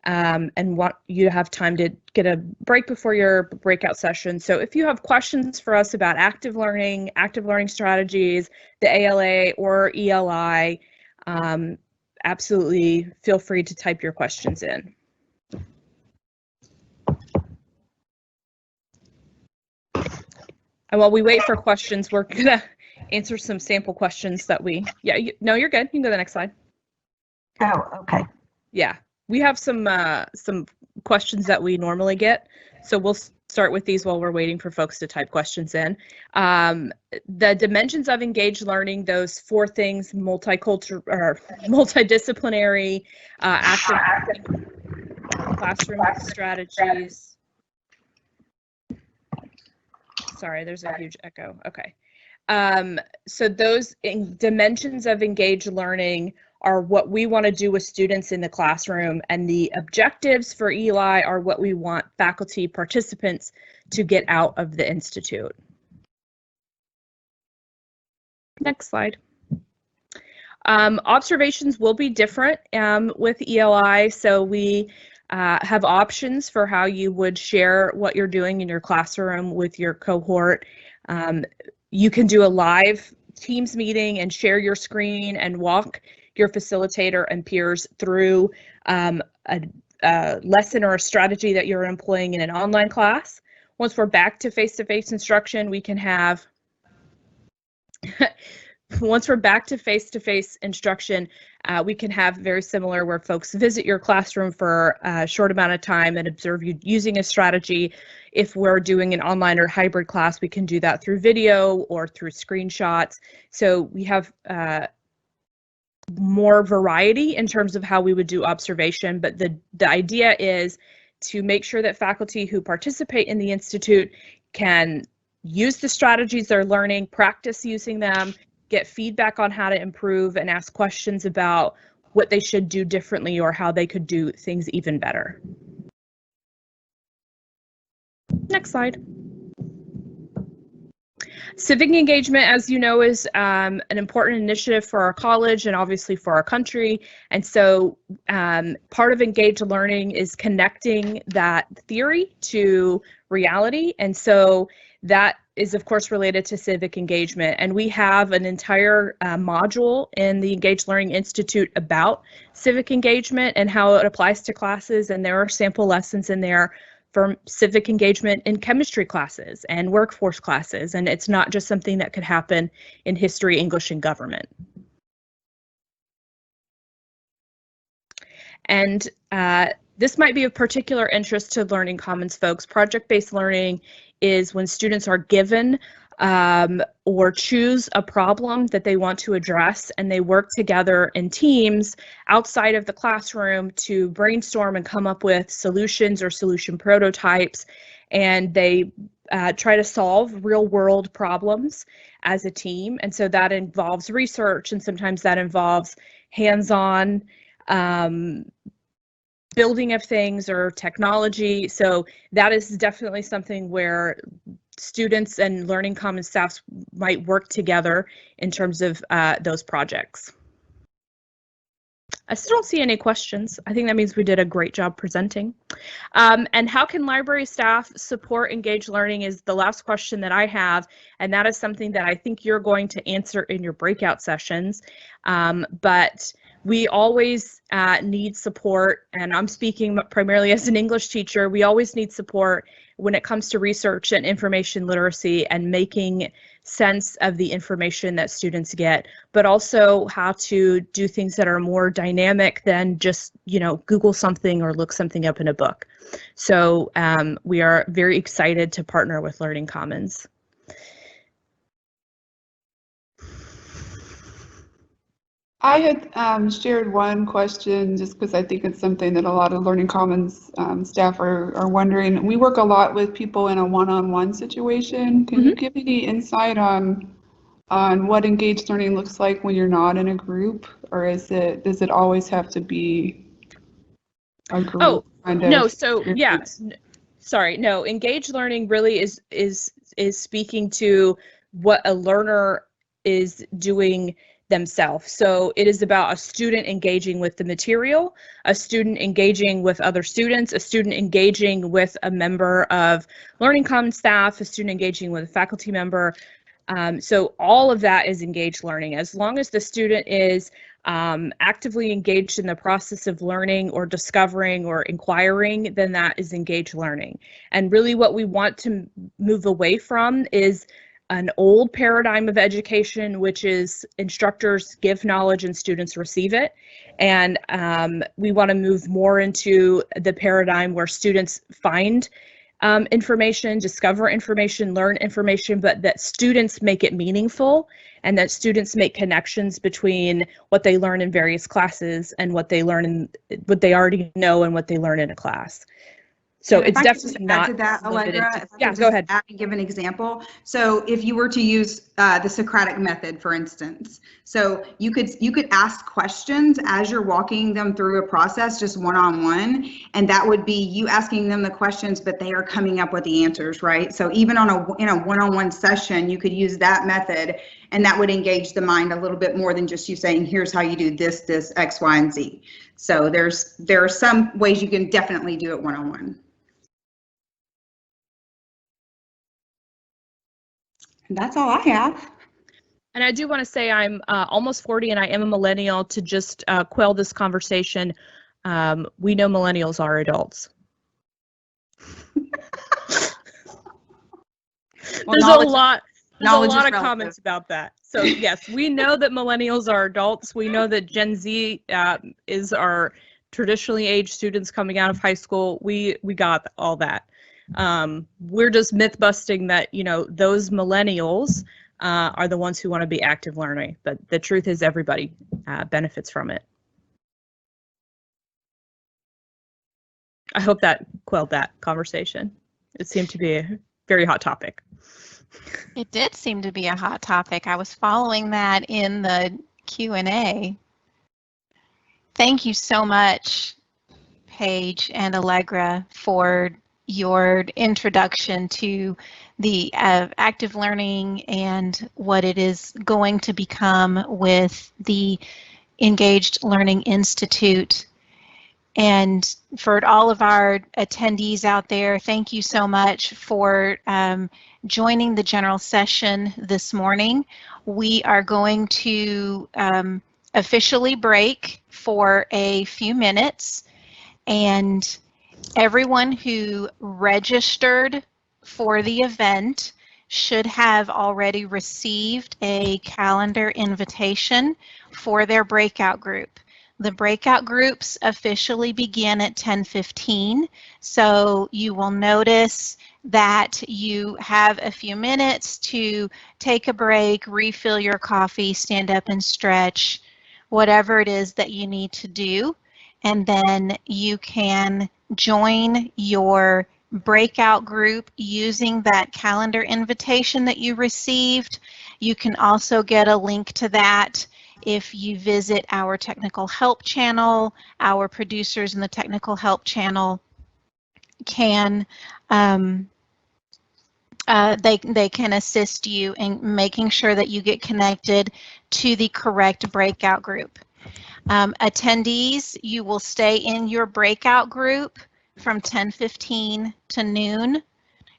and want you to have time to get a break before your breakout session. So if you have questions for us about active learning strategies, the ALA or ELI, absolutely feel free to type your questions in. And while we wait for questions, we're gonna answer some sample questions that no, you're good. You can go to the next slide. Oh, okay. Yeah, we have some questions that we normally get. So we'll start with these while we're waiting for folks to type questions in. The dimensions of engaged learning, those 4 things, multicultural or multidisciplinary, active classroom strategies. Sorry, there's a huge echo. Okay. So those dimensions of engaged learning are what we want to do with students in the classroom, and the objectives for ELI are what we want faculty participants to get out of the Institute. Next slide. Observations will be different with ELI, so we have options for how you would share what you're doing in your classroom with your cohort. You can do a live Teams meeting and share your screen and walk your facilitator and peers through a lesson or a strategy that you're employing in an online class. Once we're back to face-to-face instruction, we can have we can have very similar where folks visit your classroom for a short amount of time and observe you using a strategy. If we're doing an online or hybrid class, we can do that through video or through screenshots. So we have more variety in terms of how we would do observation, but the idea is to make sure that faculty who participate in the Institute can use the strategies they're learning, practice using them, get feedback on how to improve, and ask questions about what they should do differently or how they could do things even better. Next slide. Civic engagement, as you know, is an important initiative for our college and obviously for our country. And so part of engaged learning is connecting that theory to reality. And so that is, of course, related to civic engagement. And we have an entire module in the Engaged Learning Institute about civic engagement and how it applies to classes. And there are sample lessons in there for civic engagement in chemistry classes and workforce classes. And it's not just something that could happen in history, English, and government. And this might be of particular interest to Learning Commons folks. Project-based learning is when students are given or choose a problem that they want to address, and they work together in teams outside of the classroom to brainstorm and come up with solutions or solution prototypes, and they try to solve real-world problems as a team. And so that involves research, and sometimes that involves hands-on building of things or technology. So that is definitely something where students and Learning Commons staffs might work together in terms of those projects. I still don't see any questions. I think that means we did a great job presenting. And how can library staff support engaged learning is the last question that I have, and that is something that I think you're going to answer in your breakout sessions. But we always need support, and I'm speaking primarily as an English teacher. We always need support when it comes to research and information literacy and making sense of the information that students get, but also how to do things that are more dynamic than just, Google something or look something up in a book. So we are very excited to partner with Learning Commons. I had shared one question just because I think it's something that a lot of Learning Commons staff are wondering. We work a lot with people in a one-on-one situation. Can you give any insight on what engaged learning looks like when you're not in a group, or does it always have to be a group? Oh, kind of no, so experience? yeah, sorry, no, engaged learning really is speaking to what a learner is doing themselves. So it is about a student engaging with the material, a student engaging with other students, a student engaging with a member of Learning Commons staff, a student engaging with a faculty member. So all of that is engaged learning. As long as the student is actively engaged in the process of learning or discovering or inquiring, then that is engaged learning. And really what we want to move away from is an old paradigm of education, which is instructors give knowledge and students receive it. And we want to move more into the paradigm where students find information, discover information, learn information, but that students make it meaningful and that students make connections between what they learn in various classes and what they learn in what they already know and what they learn in a class. So it's definitely not to that, Allegra, yeah, go ahead. Give an example. So if you were to use the Socratic method, for instance, so you could ask questions as you're walking them through a process, just one-on-one, and that would be you asking them the questions, but they are coming up with the answers, right? So even in a one-on-one session, you could use that method, and that would engage the mind a little bit more than just you saying, here's how you do this, X, Y, and Z. So there are some ways you can definitely do it one-on-one. That's all I have. And I do want to say I'm almost 40 and I am a millennial. To just quell this conversation, we know millennials are adults. There's a lot of comments about that. So yes, we know that millennials are adults. We know that Gen Z is our traditionally aged students coming out of high school. We got all that. We're just myth busting that, those millennials are the ones who want to be active learning, but the truth is everybody benefits from it. I hope that quelled that conversation. It seemed to be a very hot topic. It did seem to be a hot topic. I was following that in the Q&A. Thank you so much, Paige and Allegra, for your introduction to the active learning and what it is going to become with the Engaged Learning Institute. And for all of our attendees out there, thank you so much for joining the general session this morning. We are going to officially break for a few minutes, and everyone who registered for the event should have already received a calendar invitation for their breakout group. The breakout groups officially begin at 10:15, so you will notice that you have a few minutes to take a break, refill your coffee, stand up and stretch, whatever it is that you need to do, and then you can join your breakout group using that calendar invitation that you received. You can also get a link to that If you visit our technical help channel, our producers in the technical help channel can they can assist you in making sure that you get connected to the correct breakout group. Attendees, you will stay in your breakout group from 10:15 to noon.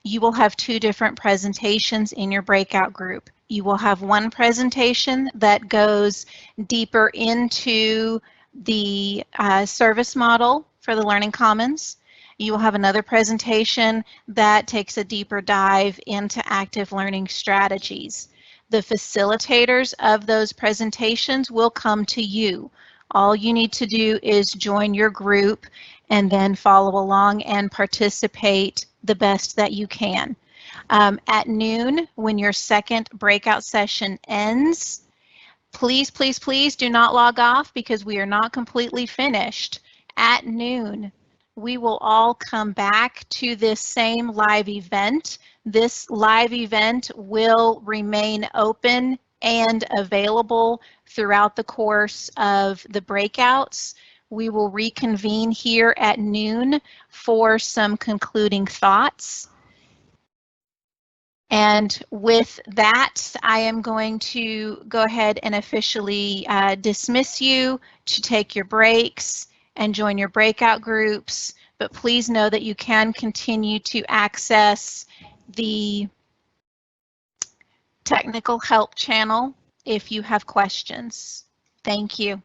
You will have 2 different presentations in your breakout group. You will have one presentation that goes deeper into the service model for the Learning Commons. You will have another presentation that takes a deeper dive into active learning strategies. The facilitators of those presentations will come to you. All you need to do is join your group and then follow along and participate the best that you can. At noon, when your second breakout session ends, please, please, please do not log off because we are not completely finished. At noon, we will all come back to this same live event. This live event will remain open and available throughout the course of the breakouts. We will reconvene here at noon for some concluding thoughts. And with that, I am going to go ahead and officially dismiss you to take your breaks and join your breakout groups. But please know that you can continue to access the technical help channel if you have questions. Thank you.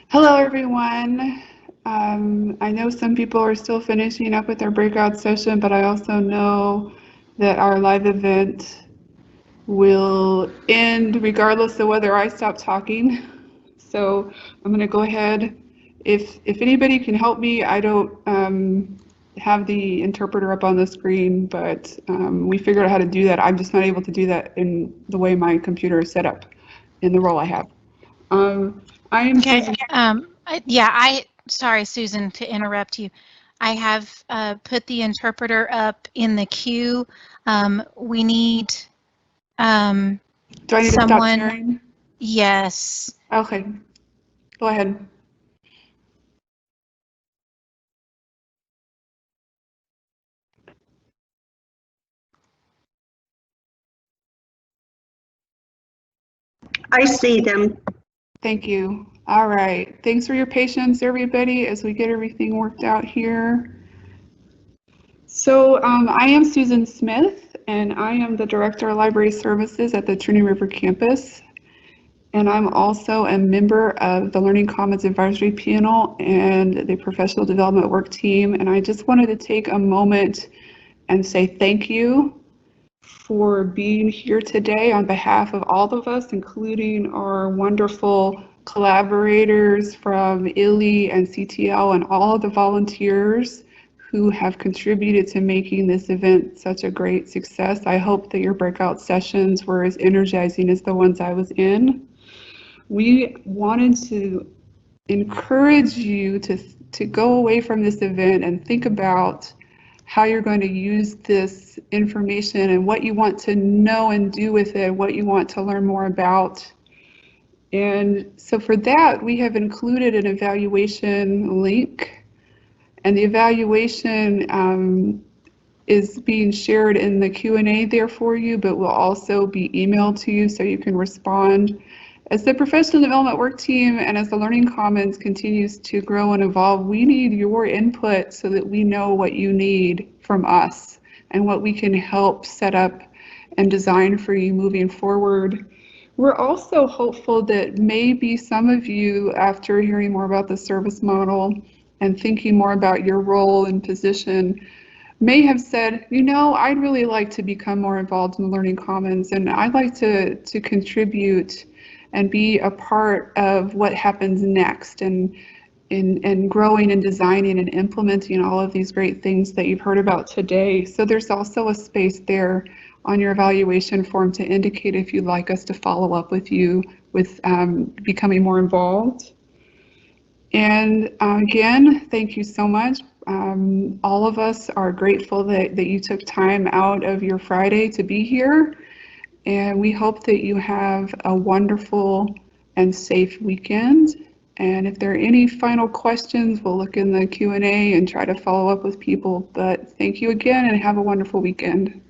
Hello, everyone. I know some people are still finishing up with their breakout session, but I also know that our live event will end regardless of whether I stop talking. So I'm going to go ahead. If anybody can help me, I don't have the interpreter up on the screen, but we figured out how to do that. I'm just not able to do that in the way my computer is set up in the role I have. I am Okay. Susan. Sorry, Susan, to interrupt you. I have put the interpreter up in the queue. We need Do I need to stop someone. sharing? Yes. Okay. Go ahead. I see them. Thank you. All right. Thanks for your patience, everybody, as we get everything worked out here. So I am Susan Smith, and I am the Director of Library Services at the Trinity River campus. And I'm also a member of the Learning Commons Advisory Panel and the Professional Development Work Team. And I just wanted to take a moment and say thank you for being here today on behalf of all of us, including our wonderful collaborators from ILI and CTL and all of the volunteers who have contributed to making this event such a great success. I hope that your breakout sessions were as energizing as the ones I was in. We wanted to encourage you to go away from this event and think about how you're going to use this information and what you want to know and do with it, what you want to learn more about. And so for that, we have included an evaluation link, and the evaluation is being shared in the Q&A there for you, but will also be emailed to you so you can respond. As the Professional Development Work Team and as the Learning Commons continues to grow and evolve, we need your input so that we know what you need from us and what we can help set up and design for you moving forward. We're also hopeful that maybe some of you, after hearing more about the service model and thinking more about your role and position, may have said, you know, I'd really like to become more involved in the Learning Commons, and I'd like to contribute and be a part of what happens next. And in growing and designing and implementing all of these great things that you've heard about today. So there's also a space there on your evaluation form to indicate if you'd like us to follow up with you with becoming more involved. And again, thank you so much. All of us are grateful that you took time out of your Friday to be here. And we hope that you have a wonderful and safe weekend. And if there are any final questions, we'll look in the Q&A and try to follow up with people. But thank you again and have a wonderful weekend.